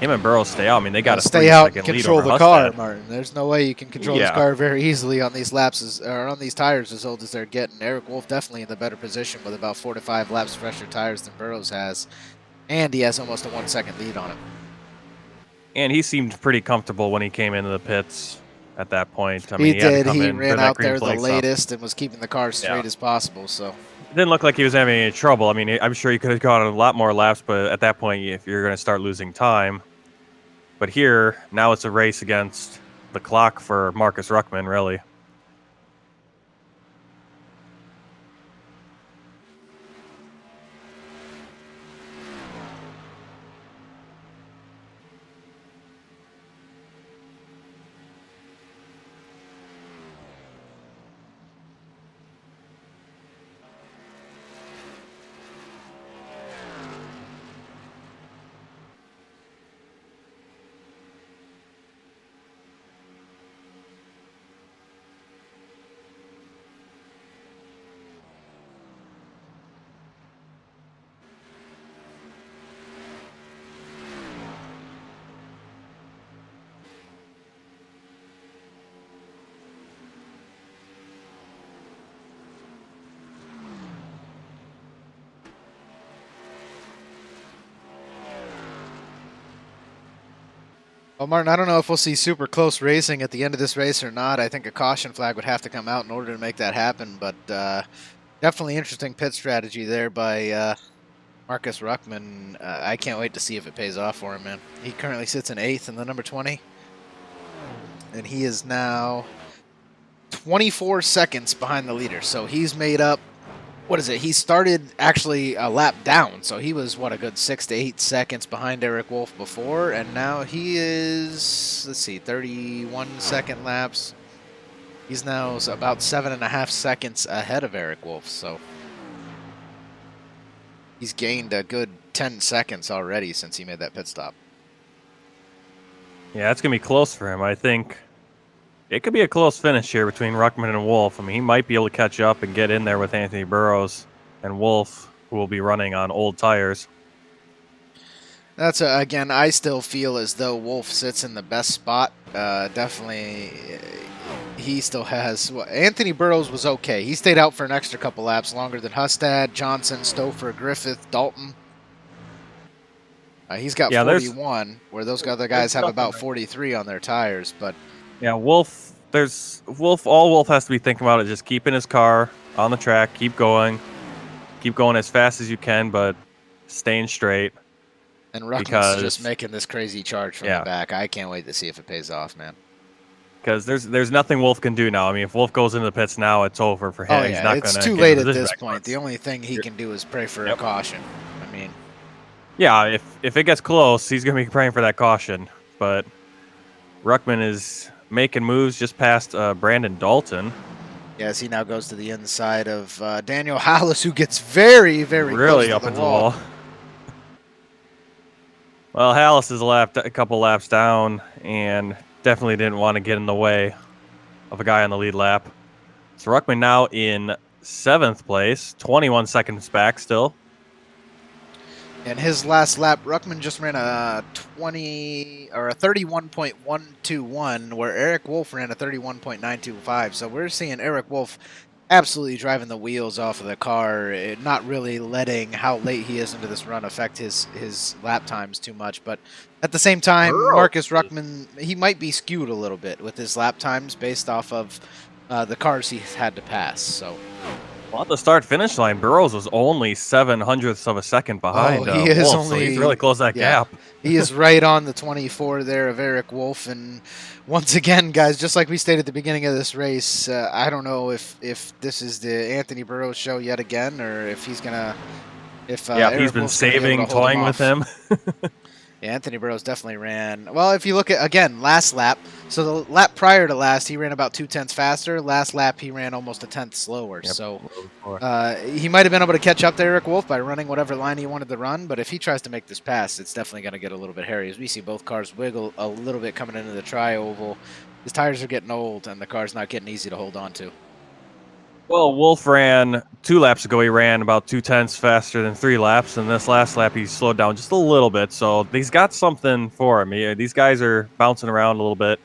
Him and Burrows stay out. I mean, they got to
stay out and control the car, Martin. There's no way you can control this car very easily on these laps or on these tires as old as they're getting. Eric Wolf definitely in the better position with about 4 to 5 laps fresher tires than Burrows has, and he has almost a 1 second lead on him.
And he seemed pretty comfortable when he came into the pits at that point. I
mean,
he did.
He ran out there the latest and was keeping the car straight as possible. So
it didn't look like he was having any trouble. I mean, I'm sure he could have gone a lot more laps, but at that point, if you're going to start losing time. But here, now it's a race against the clock for Marcus Ruckman, really.
Well, Martin, I don't know if we'll see super close racing at the end of this race or not. I think a caution flag would have to come out in order to make that happen, but definitely interesting pit strategy there by Marcus Ruckman. I can't wait to see if it pays off for him, man. He currently sits in 8th in the number 20, and he is now 24 seconds behind the leader, so he's made up. What is it? He started actually a lap down, so he was, what, a good 6 to 8 seconds behind Eric Wolf before, and now he is, let's see, 31 second laps. He's now about 7.5 seconds ahead of Eric Wolf, so he's gained a good 10 seconds already since he made that pit stop.
Yeah, it's going to be close for him, I think. It could be a close finish here between Ruckman and Wolf. I mean, he might be able to catch up and get in there with Anthony Burrows and Wolf, who will be running on old tires.
That's again. I still feel as though Wolf sits in the best spot. Definitely, he still has. Well, Anthony Burrows was okay. He stayed out for an extra couple laps longer than Hustad, Johnson, Stouffer, Griffith, Dalton. He's got
Yeah,
41, where those other guys have
nothing
about
right
43 on their tires. But
Yeah, Wolf. All Wolf has to be thinking about is just keeping his car on the track, keep going as fast as you can, but staying straight.
and Ruckman's just
Because
making this crazy charge from the back. I can't wait to see if it pays off, man.
Because there's nothing Wolf can do now. I mean, if Wolf goes into the pits now, it's over for him.
Oh
He's
yeah,
not
it's
gonna
too
get
late
the
at
position
this
back
point. The only thing he can do is pray for a caution. I mean,
yeah, if it gets close, he's gonna be praying for that caution. But Ruckman is making moves just past Brandon Dalton.
yes, he now goes to the inside of Daniel Hollis, who gets very, very
Really
close
up
to
into
the wall.
Well, Hallis is a couple laps down and definitely didn't want to get in the way of a guy on the lead lap. So Ruckman now in 7th place, 21 seconds back still.
And his last lap, Ruckman just ran a 31.121, where Eric Wolf ran a 31.925. So we're seeing Eric Wolf absolutely driving the wheels off of the car, not really letting how late he is into this run affect his lap times too much. But at the same time, Marcus Ruckman, he might be skewed a little bit with his lap times based off of the cars he's had to pass. So.
Well, at the start-finish line, Burrows was only 7/100ths of a second behind
he is
Wolf,
only,
so he's really closed that gap.
He is right on the 24 there of Eric Wolf. And once again, guys, just like we stated at the beginning of this race, I don't know if this is the Anthony Burrows show yet again, or if he's gonna, if
he's been saving, toying with him.
Yeah, Anthony Burrows definitely ran. Well, if you look at, again, last lap, so the lap prior to last, he ran about 0.2 faster. Last lap, he ran almost a tenth slower.
Yep.
So he might have been able to catch up to Eric Wolf by running whatever line he wanted to run. But if he tries to make this pass, it's definitely going to get a little bit hairy. As we see both cars wiggle a little bit coming into the tri-oval. His tires are getting old, and the car's not getting easy to hold on to.
Well, Wolf ran 2 laps ago. He ran about 0.2 faster than 3 laps, and this last lap he slowed down just a little bit. So he's got something for him. These guys are bouncing around a little bit.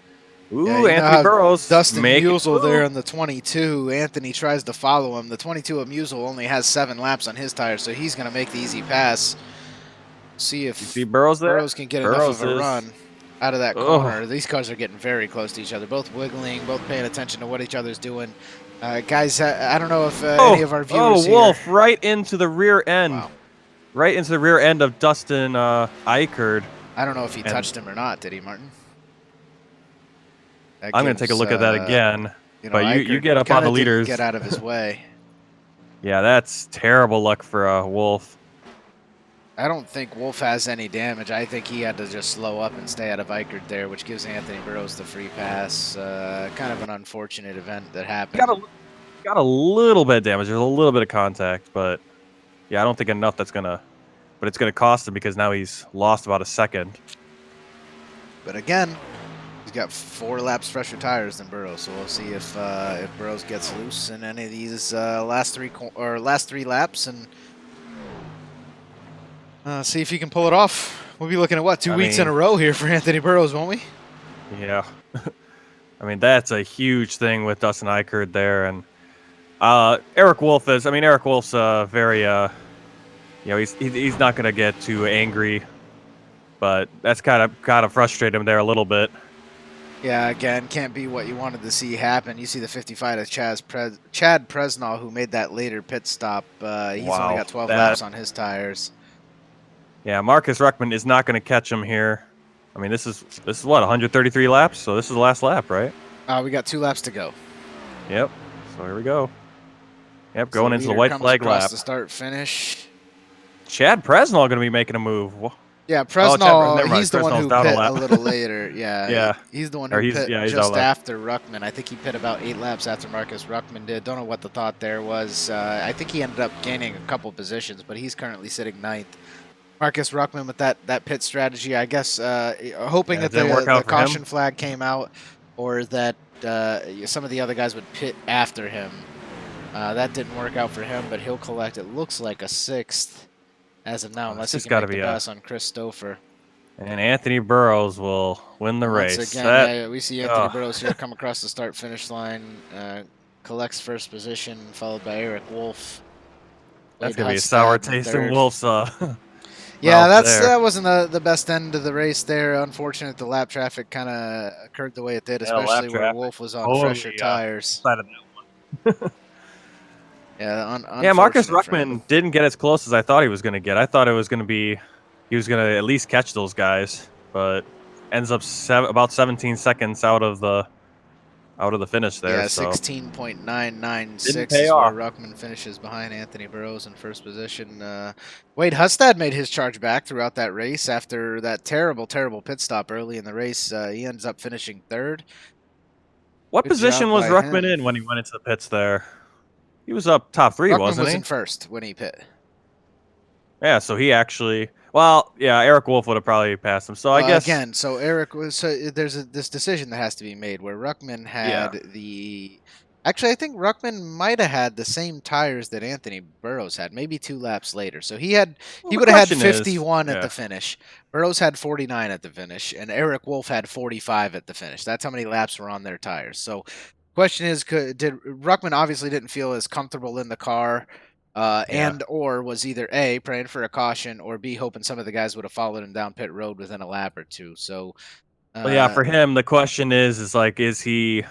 Ooh, Anthony Burrows.
Dustin Musial there in the 22. Anthony tries to follow him. The 22 of Musial only has 7 laps on his tires, so he's going to make the easy pass. See if
Burrows
can get enough of a run out of that corner. These cars are getting very close to each other, both wiggling, both paying attention to what each other's doing. Guys, I don't know if any of our viewers here...
Wolf right into the rear end.
Wow.
Right into the rear end of Dustin Eichert.
I don't know if he touched him or not, did he, Martin?
I'm going to take a look at that again. But you get up on the leaders.
Get out of his way.
Yeah, that's terrible luck for Wolf.
I don't think Wolf has any damage. I think he had to just slow up and stay out of Eichert there, which gives Anthony Burrows the free pass. Kind of an unfortunate event that happened.
Got a little bit of damage. There's a little bit of contact, but yeah, I don't think enough that's gonna. But it's gonna cost him because now he's lost about a second.
But again, he's got 4 laps fresher tires than Burrows, so we'll see if Burrows gets loose in any of these last 3 laps and. See if he can pull it off. We'll be looking at, what, 2 weeks in a row here for Anthony Burrows, won't we?
Yeah. I mean, that's a huge thing with Dustin Eichert there. And Eric Wolf is, Eric Wolf's very, he's not going to get too angry. But that's kind of frustrated him there a little bit.
Yeah, again, can't be what you wanted to see happen. You see the 55 of Chad Presnall, who made that later pit stop. He's only got 12 laps on his tires.
Yeah, Marcus Ruckman is not going to catch him here. This is what, 133 laps? So this is the last lap, right?
We got 2 laps to go.
Yep. So here we go. Yep, going into the white flag lap.
The start finish.
Chad Presnall going to be making a move.
Yeah, Presnall, he's the one who pit a little later. Yeah,
yeah.
He's the one who pit just after Ruckman. I think he pit about 8 laps after Marcus Ruckman did. Don't know what the thought there was. I think he ended up gaining a couple positions, but he's currently sitting 9th. Marcus Ruckman with that pit strategy, I guess, hoping that the caution flag came out, or that some of the other guys would pit after him. That didn't work out for him, but he'll collect, it looks like, a 6th as of now, unless he
just
can
gotta
make the
be
pass on Chris Stouffer.
And Anthony Burrows will win the
Once
race.
again, yeah, we see Anthony
Ugh.
Burrows here come across the start-finish line, collects first position, followed by Eric Wolf.
That's
Wade
gonna be a sour
Hustad in
taste in
third.
Wolf's
Yeah,
mouth there.
that wasn't the best end of the race there. Unfortunate the lap traffic kind of occurred the way it did,
Yeah, lap
especially where
traffic
Wolf was on
totally
fresher tires.
decided that one.
Yeah,
Yeah, Marcus
unfortunate for him.
Ruckman didn't get as close as I thought he was gonna get. I thought it was gonna be he was gonna at least catch those guys, but ends up about 17 seconds out of the finish there.
Yeah,
So
16.996
didn't pay
is where
off.
Ruckman finishes behind Anthony Burrows in first position. Wade Hustad made his charge back throughout that race after that terrible pit stop early in the race. He ends up finishing third.
What
Good
position
job
was
by
Ruckman
him.
in when he went into the pits there? He was up top 3,
Ruckman
wasn't
was
he?
in first when he pit.
Yeah, so he actually. Well, yeah, Eric Wolf would have probably passed him. So I
Well,
guess
again, so Eric was there's this decision that has to be made where Ruckman had
Yeah.
the. Actually, I think Ruckman might have had the same tires that Anthony Burrows had, maybe 2 laps later. So he
Well,
would have had
question is-
51 at
yeah.
the finish. Burrows had 49 at the finish, and Eric Wolf had 45 at the finish. That's how many laps were on their tires. So, question is, did Ruckman obviously didn't feel as comfortable in the car?
Yeah.
And or was either A, praying for a caution, or B, hoping some of the guys would have followed him down pit road within a lap or two. So,
Well, yeah, for him, the question is like, is he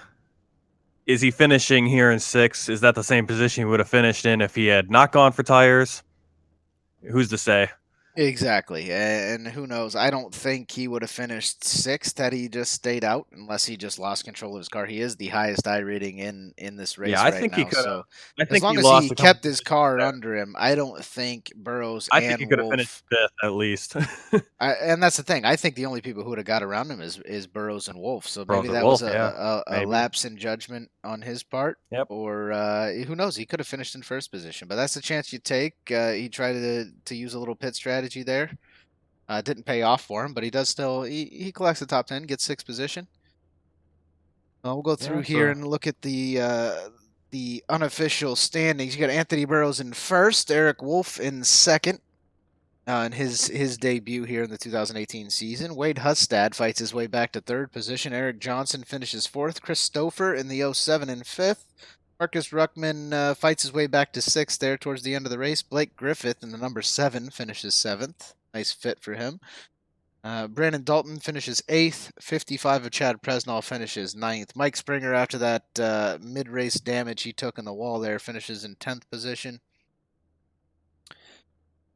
finishing here in 6th? Is that the same position he would have finished in if he had not gone for tires? Who's to say?
Exactly, and who knows? I don't think he would have finished 6th had he just stayed out, unless he just lost control of his car. He is the highest I rating in this race
Yeah, I
right
think
now.
he could have.
So
I
as
think
long
he
as
lost
he
a couple
kept his
positions
car
there.
under him, I don't think Burrows
I think he
and
could have finished
Wolf.
5th at least.
And that's the thing. I think the only people who would have got around him is Burrows and Wolf. So
Burrows
maybe
and
that was
Wolf, yeah,
a
maybe.
lapse in judgment on his part.
Yep.
Or who knows? He could have finished in first position. But that's the chance you take. He tried to use a little pit strategy there. Didn't pay off for him, but he does still. He collects the top 10, gets 6th position. We'll go through here and look at the unofficial standings. You got Anthony Burrows in first, Eric Wolf in second. In his debut here in the 2018 season. Wade Hustad fights his way back to third position. Eric Johnson finishes fourth. Chris Stouffer in the 07 in fifth. Marcus Ruckman fights his way back to sixth there towards the end of the race. Blake Griffith in the number 7 finishes seventh. Nice fit for him. Brandon Dalton finishes 8th. 55 of Chad Presnall finishes 9th. Mike Springer, after that mid-race damage he took in the wall there, finishes in 10th position.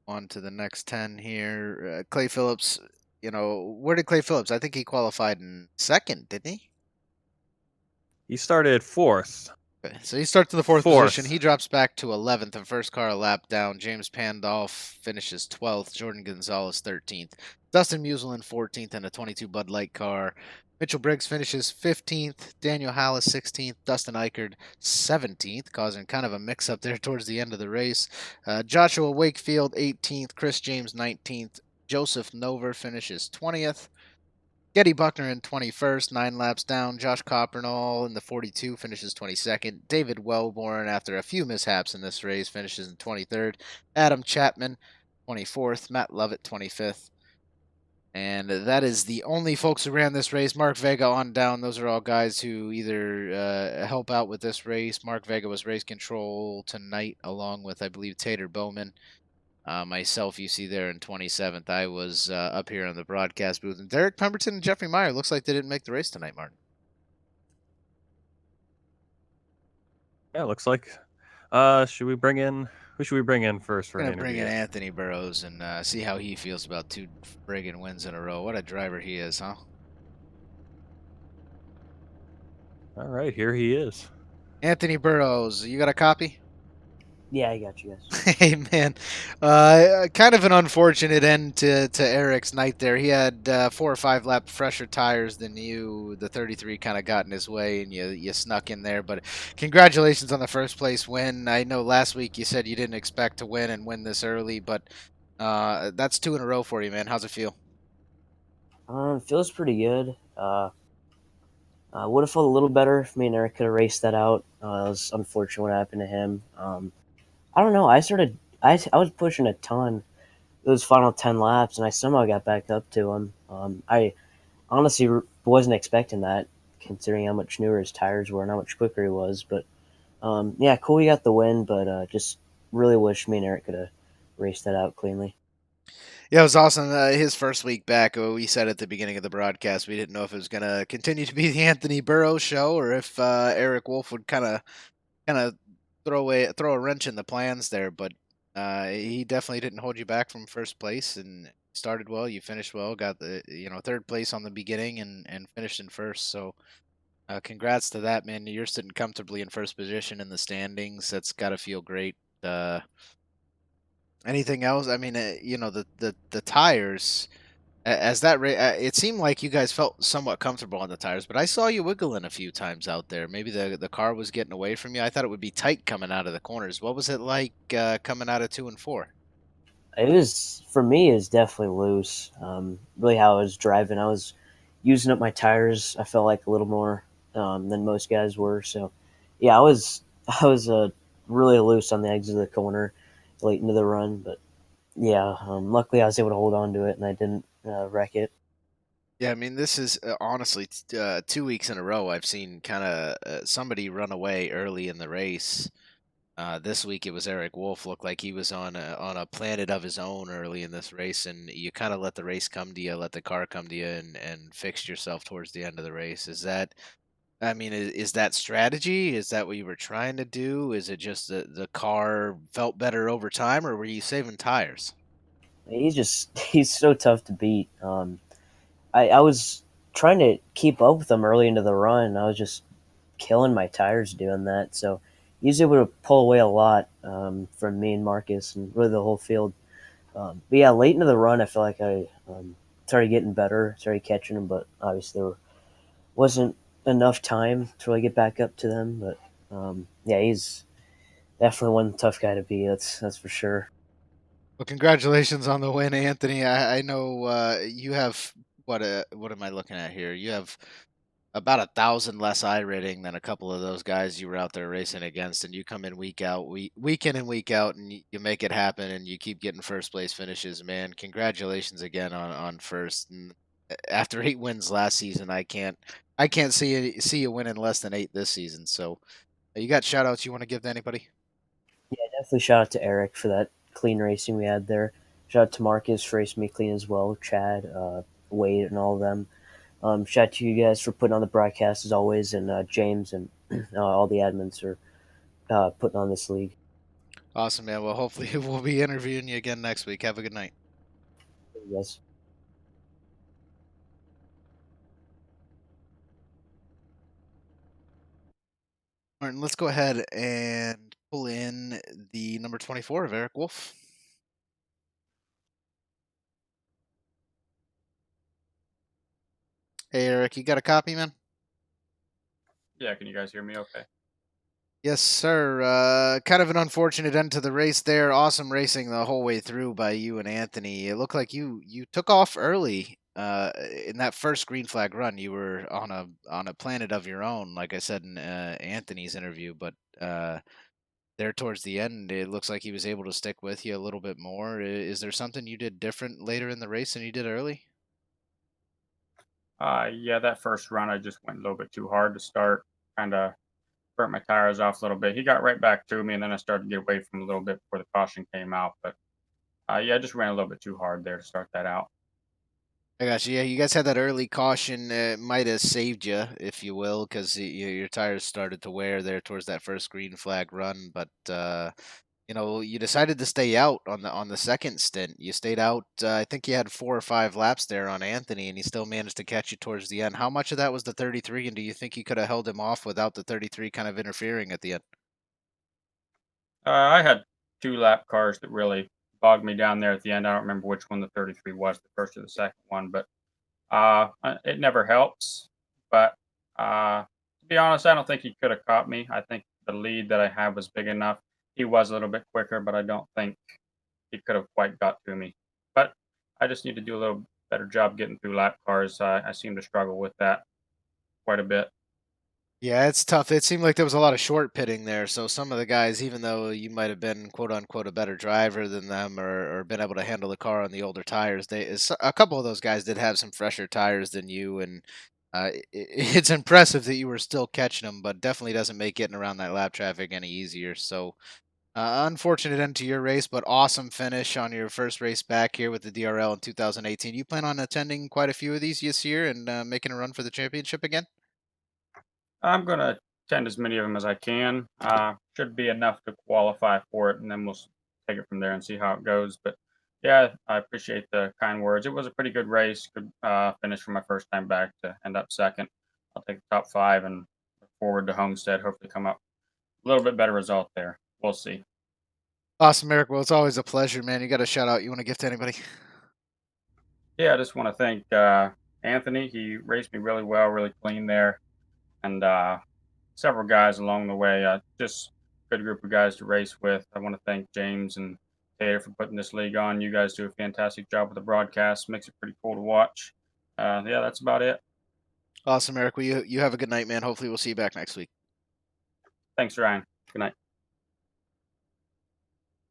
On to the next 10 here. Clay Phillips, where did Clay Phillips? I think he qualified in second, didn't he?
He started 4th.
Okay, so he starts in the fourth position. He drops back to 11th, and first car a lap down. James Pandolf finishes 12th. Jordan Gonzalez 13th. Dustin Muselin 14th in a 22 Bud Light car. Mitchell Briggs finishes 15th. Daniel Hallis 16th. Dustin Eichard 17th, causing kind of a mix-up there towards the end of the race. Joshua Wakefield 18th. Chris James 19th. Joseph Nover finishes 20th. Getty Buckner in 21st, 9 laps down. Josh Coppernall in the 42 finishes 22nd. David Wellborn, after a few mishaps in this race, finishes in 23rd. Adam Chapman, 24th. Matt Lovett, 25th. And that is the only folks who ran this race. Mark Vega on down. Those are all guys who either help out with this race. Mark Vega was race control tonight, along with, I believe, Tater Bowman. Myself, you see there in 27th. I was up here on the broadcast booth. And Derek Pemberton and Jeffrey Meyer looks like they didn't make the race tonight, Martin.
Yeah, looks like. Should we bring in? Who should we bring in first for an interview?
We're going to bring in Anthony Burrows and see how he feels about 2 friggin' wins in a row. What a driver he is, huh?
All right, here he is.
Anthony Burrows, you got a copy?
Yeah, I got you guys.
Hey, man. Kind of an unfortunate end to Eric's night there. He had 4 or 5 lap fresher tires than you. The 33 kind of got in his way, and you snuck in there. But congratulations on the first place win. I know last week you said you didn't expect to win this early, but that's 2 in a row for you, man. How's it feel?
Feels pretty good. Would have felt a little better if me and Eric could have raced that out. It was unfortunate what happened to him. I don't know. I was pushing a ton those final 10 laps, and I somehow got back up to him. I honestly wasn't expecting that, considering how much newer his tires were and how much quicker he was. But yeah, cool, he got the win, but just really wish me and Eric could have raced that out cleanly.
Yeah, it was awesome. His first week back, we said at the beginning of the broadcast we didn't know if it was going to continue to be the Anthony Burrows show or if Eric Wolf would kind of throw a wrench in the plans there. But he definitely didn't hold you back from first place and started well. You finished well, got the third place on the beginning and finished in first. So congrats to that, man. You're sitting comfortably in first position in the standings. That's got to feel great. Anything else? I mean, the tires. As that it seemed like you guys felt somewhat comfortable on the tires, but I saw you wiggling a few times out there. Maybe the car was getting away from you. I thought it would be tight coming out of the corners. What was it like coming out of 2 and 4?
It was, for me, is definitely loose. Really, how I was driving, I was using up my tires. I felt like a little more than most guys were. So, yeah, I was really loose on the exit of the corner late into the run. But yeah, luckily I was able to hold on to it and I didn't wreck it.
Yeah, I mean, this is honestly 2 weeks in a row. I've seen kind of somebody run away early in the race. This week it was Eric Wolf. Looked like he was on a planet of his own early in this race, and you kind of let the race come to you, let the car come to you, and fixed yourself towards the end of the race. Is that? I mean, is that strategy? Is that what you were trying to do? Is it just the car felt better over time, or were you saving tires?
He's so tough to beat. I was trying to keep up with him early into the run. I was just killing my tires doing that. So he was able to pull away a lot from me and Marcus and really the whole field. But yeah, late into the run, I feel like I started getting better, started catching them, but obviously there wasn't enough time to really get back up to them. But yeah, he's definitely one tough guy to beat. That's for sure.
Well, congratulations on the win, Anthony. I know you have what am I looking at here? You have about 1,000 less I rating than a couple of those guys you were out there racing against, and you come in week in and week out, and you make it happen, and you keep getting first place finishes. Man, congratulations again on first. And after 8 wins last season, I can't see you winning less than 8 this season. So you got shout outs you want to give to anybody?
Yeah, definitely shout out to Eric for that clean racing we had there. Shout out to Marcus for racing me clean as well. Chad, Wade, and all of them. Shout out to you guys for putting on the broadcast as always, and James and all the admins for putting on this league.
Awesome, man. Well, hopefully we'll be interviewing you again next week. Have a good night.
You guys.
Martin, let's go ahead and pull in the number 24 of Eric Wolf. Hey, Eric, you got a copy, man?
Yeah, can you guys hear me okay?
Yes, sir. Kind of an unfortunate end to the race there. Awesome racing the whole way through by you and Anthony. It looked like you took off early in that first green flag run. You were on a planet of your own, like I said in Anthony's interview. But there towards the end, it looks like he was able to stick with you a little bit more. Is there something you did different later in the race than you did early?
Yeah, that first run I just went a little bit too hard to start. Kind of burnt my tires off a little bit. He got right back to me, and then I started to get away from him a little bit before the caution came out. But yeah, I just ran a little bit too hard there to start that out.
I got you. Yeah, you guys had that early caution. Might have saved you, if you will, because your tires started to wear there towards that first green flag run. But you decided to stay out on the second stint. You stayed out. I think you had 4 or 5 laps there on Anthony, and he still managed to catch you towards the end. How much of that was the 33, and do you think you could have held him off without the 33 kind of interfering at the end?
I had two lap cars that really bogged me down there at the end. I don't remember which one the 33 was, the first or the second one, but it never helps. But to be honest, I don't think he could have caught me. I think the lead that I had was big enough. He was a little bit quicker, but I don't think he could have quite got to me. But I just need to do a little better job getting through lap cars. I seem to struggle with that quite a bit.
Yeah, it's tough. It seemed like there was a lot of short pitting there. So some of the guys, even though you might have been quote unquote a better driver than them or been able to handle the car on the older tires, a couple of those guys did have some fresher tires than you, and it's impressive that you were still catching them, but definitely doesn't make getting around that lap traffic any easier. So unfortunate end to your race, but awesome finish on your first race back here with the DRL in 2018. You plan on attending quite a few of these this year and making a run for the championship again?
I'm going to attend as many of them as I can. Should be enough to qualify for it, and then take it from there and see how it goes. But yeah, I appreciate the kind words. It was a pretty good race. Good finish for my first time back to end up second. I'll take the top five and look forward to Homestead. Hopefully, come up a little bit better result there. We'll see.
Awesome, Eric. Well, it's always a pleasure, man. You got a shout out you want to give to anybody?
Yeah, I just want to thank Anthony. He raced me really well, really clean there, and several guys along the way. Just good group of guys to race with. I want to thank James and Taylor for putting this league on. You guys do a fantastic job with the broadcast. Makes it pretty cool to watch. Yeah, that's about it.
Awesome, Eric. Well, you have a good night, man. Hopefully, we'll see you back next week.
Thanks, Ryan. Good night.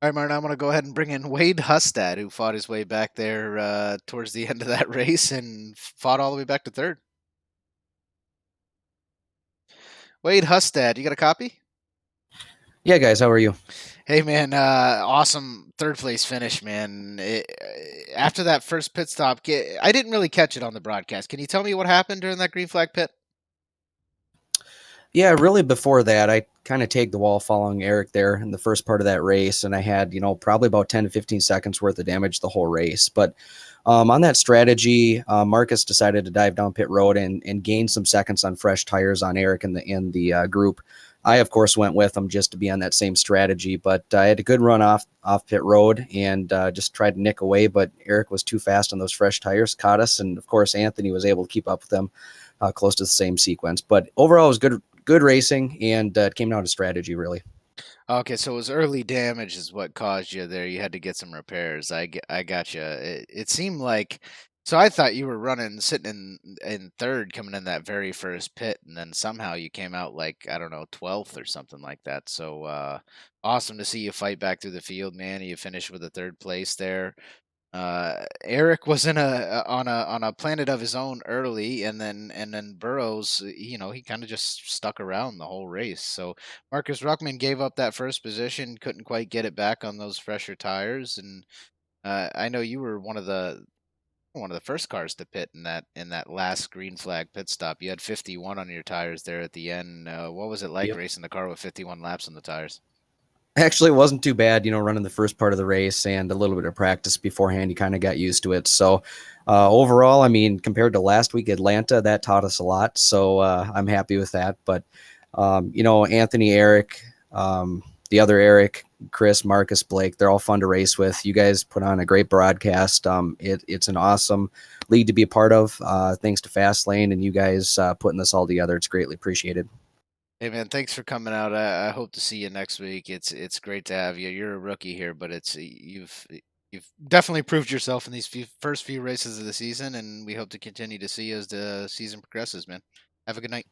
All right, Martin, I'm going to go ahead and bring in Wade Hustad, who fought his way back there towards the end of that race and fought all the way back to third. Wade Hustad, you got a copy?
Yeah, guys, how are you?
Hey, man, awesome third place finish, man. After that first pit stop, I didn't really catch it on the broadcast. Can you tell me what happened during that green flag pit?
Yeah, really before that, I kind of tagged the wall following Eric there in the first part of that race, and I had, probably about 10 to 15 seconds worth of damage the whole race. But on that strategy, Marcus decided to dive down pit road and gain some seconds on fresh tires on Eric in the group. I, of course, went with him just to be on that same strategy, but I had a good run off pit road and just tried to nick away, but Eric was too fast on those fresh tires, caught us, and of course, Anthony was able to keep up with them close to the same sequence. But overall, it was good racing, and it came down to strategy, really.
Okay, so it was early damage is what caused you there. You had to get some repairs. I got you. It seemed like so. I thought you were sitting in third, coming in that very first pit, and then somehow you came out like I don't know 12th or something like that. So awesome to see you fight back through the field, man. You finished with a third place there. Eric was on a planet of his own early, and then Burrows, he kind of just stuck around the whole race. So Marcus Ruckman gave up that first position, couldn't quite get it back on those fresher tires, and I know you were one of the first cars to pit in that last green flag pit stop. You had 51 on your tires there at the end. What was it like
Yep.
racing the car with 51 laps on the tires?
Actually, it wasn't too bad, running the first part of the race and a little bit of practice beforehand. You kind of got used to it. So overall, I mean, compared to last week, Atlanta, that taught us a lot. So I'm happy with that. But, Anthony, Eric, the other Eric, Chris, Marcus, Blake, they're all fun to race with. You guys put on a great broadcast. It's an awesome league to be a part of. Thanks to Fastlane and you guys putting this all together. It's greatly appreciated.
Hey man, thanks for coming out. I hope to see you next week. It's great to have you. You're a rookie here, but you've definitely proved yourself in these first few races of the season, and we hope to continue to see you as the season progresses, man. Have a good night.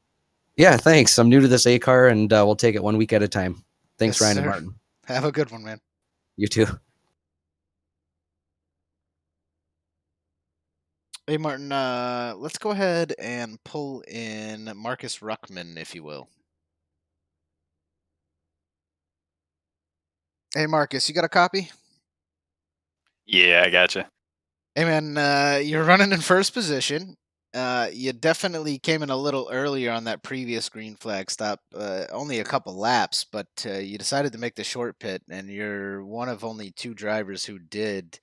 Yeah, thanks. I'm new to this A car, and we'll take it 1 week at a time. Thanks,
Yes,
Ryan and
sir.
Martin.
Have a good one, man.
You too.
Hey Martin, let's go ahead and pull in Marcus Ruckman, if you will. Hey Marcus, you got a copy?
Yeah, I gotcha.
Hey man, you're running in first position. You definitely came in a little earlier on that previous green flag stop, only a couple laps, but you decided to make the short pit, and you're one of only two drivers who did.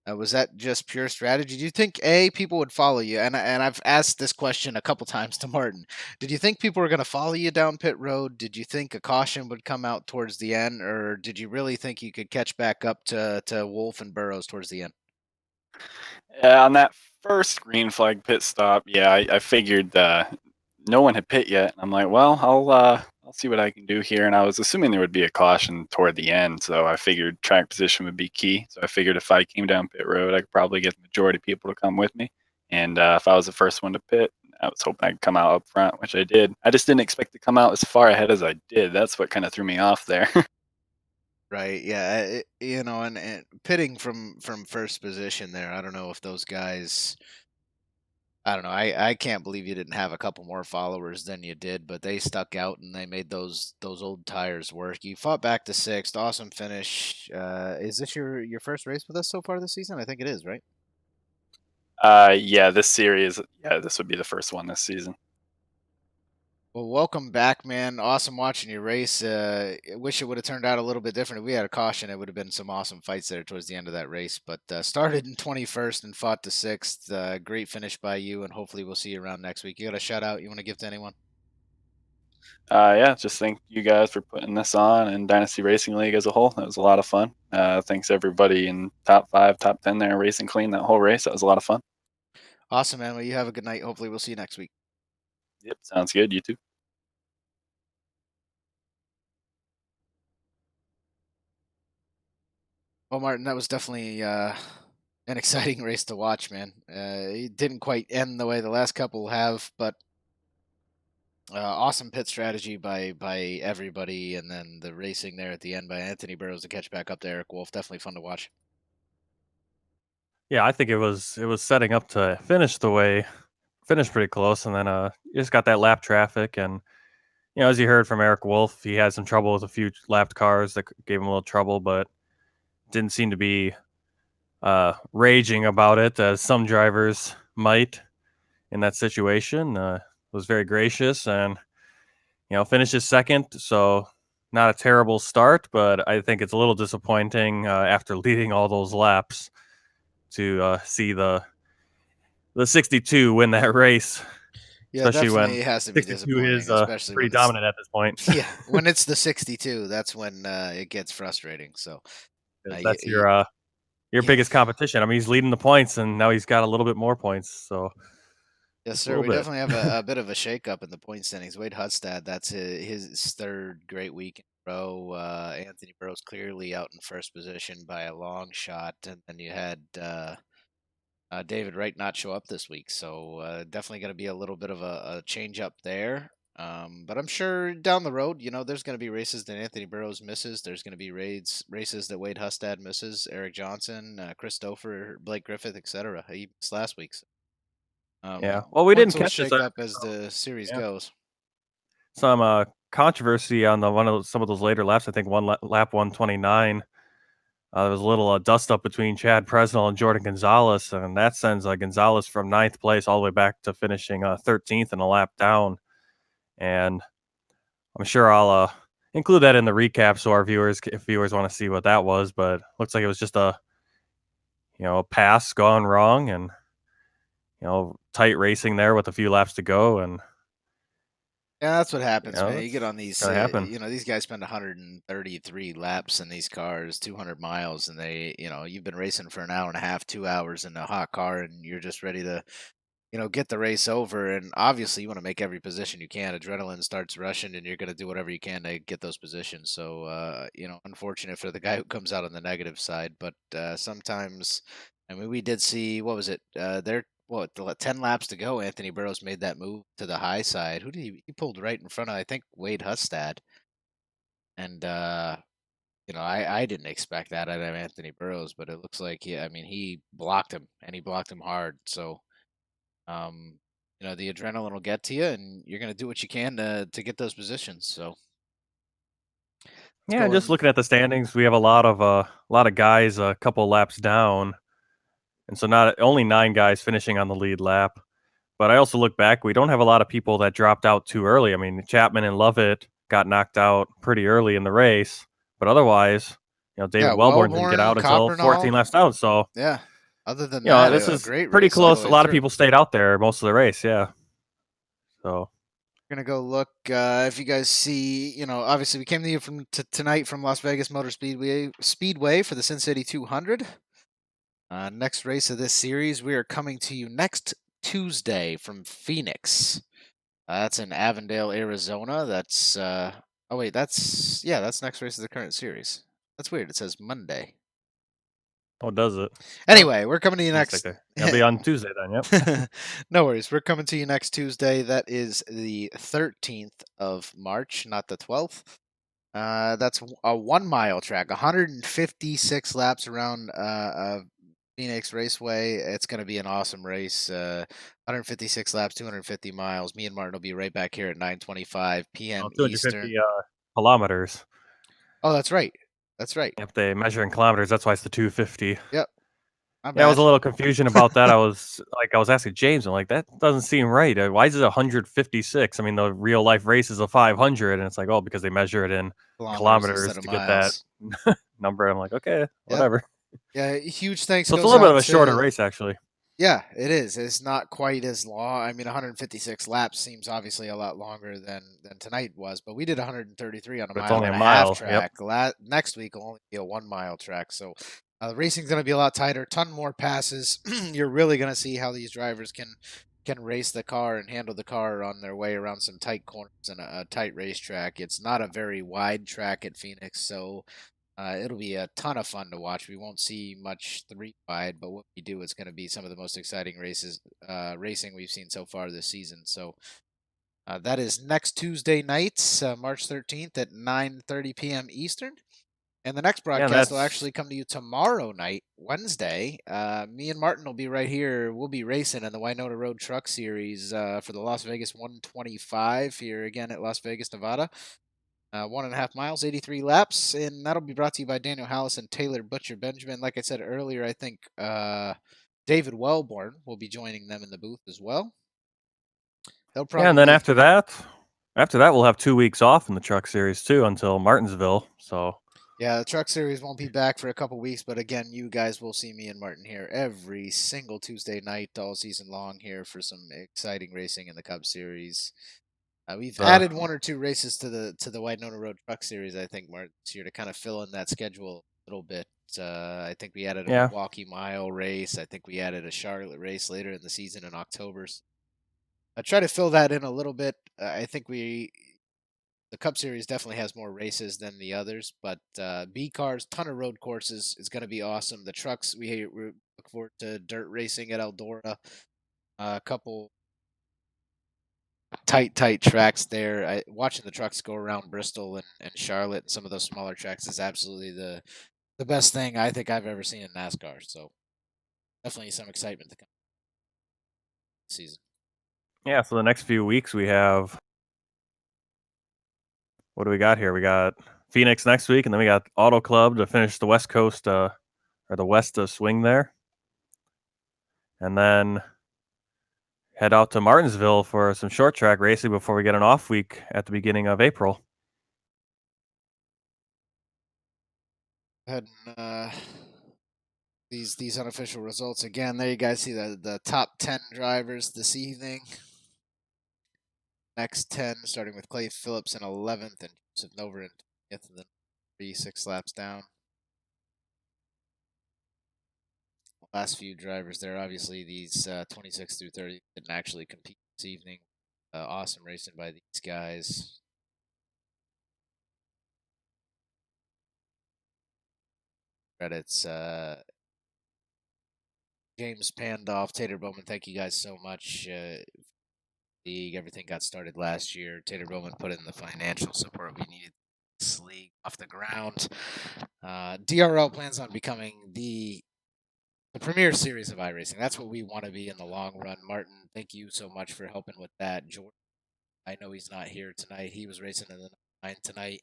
Was that just pure strategy? Do you think people would follow you? And I've asked this question a couple times to Martin. Did you think people were going to follow you down pit road? Did you think a caution would come out towards the end, or did you really think you could catch back up to Wolf and Burrows towards the end?
On that first green flag pit stop, yeah, I figured no one had pit yet. I'm like, well, I'll see what I can do here. And I was assuming there would be a caution toward the end, so I figured track position would be key. So I figured if I came down pit road, I could probably get the majority of people to come with me. And if I was the first one to pit, I was hoping I'd come out up front, which I did. I just didn't expect to come out as far ahead as I did. That's what kind of threw me off there.
Right. Yeah. And pitting from first position there. I don't know if those guys. I don't know. I can't believe you didn't have a couple more followers than you did, but they stuck out and they made those old tires work. You fought back to sixth. Awesome finish. Is this your first race with us so far this season? I think it is, right?
Yeah, this series, this would be the first one this season.
Well, welcome back, man. Awesome watching you race. I wish it would have turned out a little bit different. If we had a caution, it would have been some awesome fights there towards the end of that race. But started in 21st and fought to sixth. Great finish by you, and hopefully we'll see you around next week. You got a shout out you want to give to anyone?
Yeah, just thank you guys for putting this on and Dynasty Racing League as a whole. That was a lot of fun. Thanks everybody in top 5, top 10 there, racing clean that whole race. That was a lot of fun.
Awesome, man. Well, you have a good night. Hopefully we'll see you next week.
Yep, sounds good. You too.
Well, Martin, that was definitely an exciting race to watch, man. It didn't quite end the way the last couple have, but awesome pit strategy by everybody, and then the racing there at the end by Anthony Burrows to catch back up to Eric Wolf. Definitely fun to watch.
Yeah, I think it was setting up to finish pretty close, and then you just got that lap traffic, and as you heard from Eric Wolf, he had some trouble with a few lapped cars that gave him a little trouble, but didn't seem to be raging about it as some drivers might in that situation. Was very gracious and finishes second, so not a terrible start, but I think it's a little disappointing after leading all those laps to see the 62 win that race.
Yeah,
Especially when
definitely has to be
62
disappointing,
is
especially
pretty
when it's
dominant at this point.
yeah, when it's the 62, that's when it gets frustrating. So
That's
you,
your
yeah.
biggest competition. I mean, he's leading the points, and now he's got a little bit more points. So
Yes,
just a
sir.
little
We
bit.
definitely have a bit of a shakeup in the point standings. Wade Hudstad, that's his third great week in a row. Anthony Burrows clearly out in first position by a long shot, and then you had David Wright not show up this week, so definitely going to be a little bit of a change up there. But I'm sure down the road, there's going to be races that Anthony Burrows misses. There's going to be races that Wade Hustad misses. Eric Johnson, Chris Stouffer, Blake Griffith, etc. He missed last week. So,
Yeah. Well, we didn't
points will
catch this.
shake up as the series
Yeah.
goes.
Some controversy on some of those later laps. I think lap 129. There was a little dust up between Chad Presnell and Jordan Gonzalez, and that sends Gonzalez from 9th place all the way back to finishing 13th and a lap down. And I'm sure I'll include that in the recap so our viewers, if viewers want to see what that was. But looks like it was just a pass gone wrong, and tight racing there with a few laps to go, and
Yeah, that's what happens, man. You
that's
get on these,
gonna happen.
these guys spend 133 laps in these cars, 200 miles, and you've been racing for an hour and a half, 2 hours in a hot car, and you're just ready to, get the race over. And obviously, you want to make every position you can. Adrenaline starts rushing, and you're going to do whatever you can to get those positions. So, unfortunate for the guy who comes out on the negative side, but sometimes, I mean, we did see what was it? There, what 10 laps to go. Anthony Burrows made that move to the high side. Who did he pulled right in front of? I think Wade Hustad, and I didn't expect that out of Anthony Burrows, but it looks like he blocked him and he blocked him hard. So the adrenaline will get to you, and you're going to do what you can to get those positions. So,
Yeah, just looking at the standings, we have a lot of guys a couple laps down, and so not only 9 guys finishing on the lead lap. But I also look back, we don't have a lot of people that dropped out too early. I mean, Chapman and Lovett got knocked out pretty early in the race, but otherwise, David Wellborn didn't get out until 14 laps out. So
yeah, other than that,
this
a
is
great
pretty
race all the
close. A
way
lot of
through.
people stayed out there most of the race. Yeah. So
We're gonna go look if you guys see. Obviously we came to you from tonight from Las Vegas Motor Speedway for the Sin City 200. Next race of this series, we are coming to you next Tuesday from Phoenix. That's in Avondale, Arizona. That's that's next race of the current series. That's weird. It says Monday.
Oh, does it?
Anyway, we're coming to you
Next.
next.
It'll be on Tuesday then. Yep.
No worries. We're coming to you next Tuesday. That is the 13th of March, not the 12th. That's a 1 mile track, 156 laps around Phoenix Raceway. It's going to be an awesome race. 156 laps, 250 miles. Me and Martin will be right back here at 9:25 p.m.
250
Eastern.
kilometers.
Oh, that's right. That's right.
If they measure in kilometers, that's why it's the 250.
Yep. My
Yeah, I was
bad.
a little confusion about that. I was asking James, I'm like, that doesn't seem right. Why is it 156? I mean, the real life race is a 500, and it's like, oh, because they measure it in kilometers
instead of
to get that
miles.
number. I'm like, okay, whatever.
Yeah, huge thanks
So it's a
goes
little bit
out
of a shorter
to-
race, actually.
Yeah, it is. It's not quite as long. I mean, 156 laps seems obviously a lot longer than tonight was, but we did 133 on a
But it's
mile
only
and
a
a half
mile,
track. Next week will only be a 1 mile track, so the racing's going to be a lot tighter. Ton more passes. You're really going to see how these drivers can race the car and handle the car on their way around some tight corners and a tight racetrack. It's not a very wide track at Phoenix, so it'll be a ton of fun to watch. We won't see much 3 wide, but what we do is going to be some of the most exciting racing we've seen so far this season. So that is next Tuesday night, March 13th at 9:30 p.m. Eastern. And the next broadcast will actually come to you tomorrow night, Wednesday. Me and Martin will be right here. We'll be racing in the Winona Road Truck Series for the Las Vegas 125 here again at Las Vegas, Nevada. 1.5 miles, 83 laps, and that'll be brought to you by Daniel Hallis and Taylor Butcher Benjamin. Like I said earlier, I think David Wellborn will be joining them in the booth as well. They'll probably
and then after that, we'll have 2 weeks off in the Truck Series too until Martinsville. So
yeah, the Truck Series won't be back for a couple weeks, but again, you guys will see me and Martin here every single Tuesday night all season long here for some exciting racing in the Cup Series. We've added 1 or 2 races to the Winona Road Truck Series, I think, Martin, this year to kind of fill in that schedule a little bit. I think we added a Milwaukee Mile race. I think we added a Charlotte race later in the season in October. I try to fill that in a little bit. I think the Cup Series definitely has more races than the others, but B cars, ton of road courses is going to be awesome. The trucks, we look forward to dirt racing at Eldora. A couple tight tracks there. Watching the trucks go around Bristol and Charlotte and some of those smaller tracks is absolutely the best thing I think I've ever seen in NASCAR. So definitely some excitement to come this season.
yeah, so the next few weeks we have, what do we got here? We got Phoenix next week, and then we got Auto Club to finish the West Coast or the West swing there, and then head out to Martinsville for some short track racing before we get an off week at the beginning of April.
Go ahead and these unofficial results again. There you guys see the top 10 drivers this evening. Next 10, starting with Clay Phillips in 11th and Joseph Nover in 20th, and then 6 laps down. Last few drivers there, obviously these 26 through 30 didn't actually compete this evening. Awesome racing by these guys. Credits James Pandolf, Tater Bowman, thank you guys so much. League, everything got started last year. Tater Bowman put in the financial support we needed this league off the ground. DRL plans on becoming the premier series of iRacing. That's what we want to be in the long run. Martin, thank you so much for helping with that. Jordan, I know he's not here tonight. He was racing in the 9 tonight.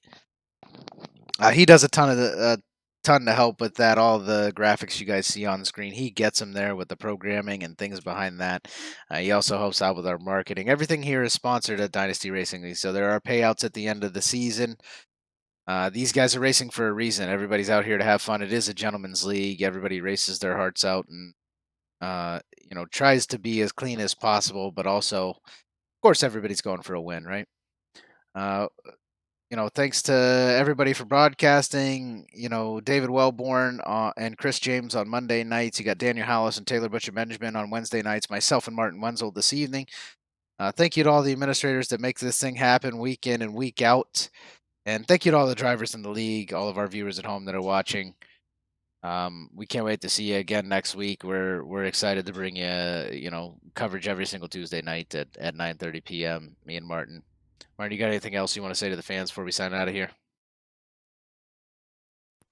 He does a ton to help with that. All the graphics you guys see on the screen, he gets them there with the programming and things behind that. He also helps out with our marketing. Everything here is sponsored at Dynasty Racing League, so there are payouts at the end of the season. These guys are racing for a reason. Everybody's out here to have fun. It is a gentleman's league. Everybody races their hearts out and tries to be as clean as possible, but also, of course, everybody's going for a win, right? Thanks to everybody for broadcasting. David Wellborn and Chris James on Monday nights. You got Daniel Hallis and Taylor Butcher Benjamin on Wednesday nights. Myself and Martin Wenzel this evening. Thank you to all the administrators that make this thing happen week in and week out. And thank you to all the drivers in the league, all of our viewers at home that are watching. We can't wait to see you again next week. We're excited to bring you coverage every single Tuesday night at 9:30 p.m. Me and Martin. Martin, you got anything else you want to say to the fans before we sign out of here?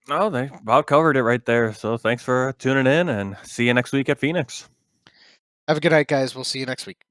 No, they about covered it right there. So thanks for tuning in, and see you next week at Phoenix.
Have a good night, guys. We'll see you next week.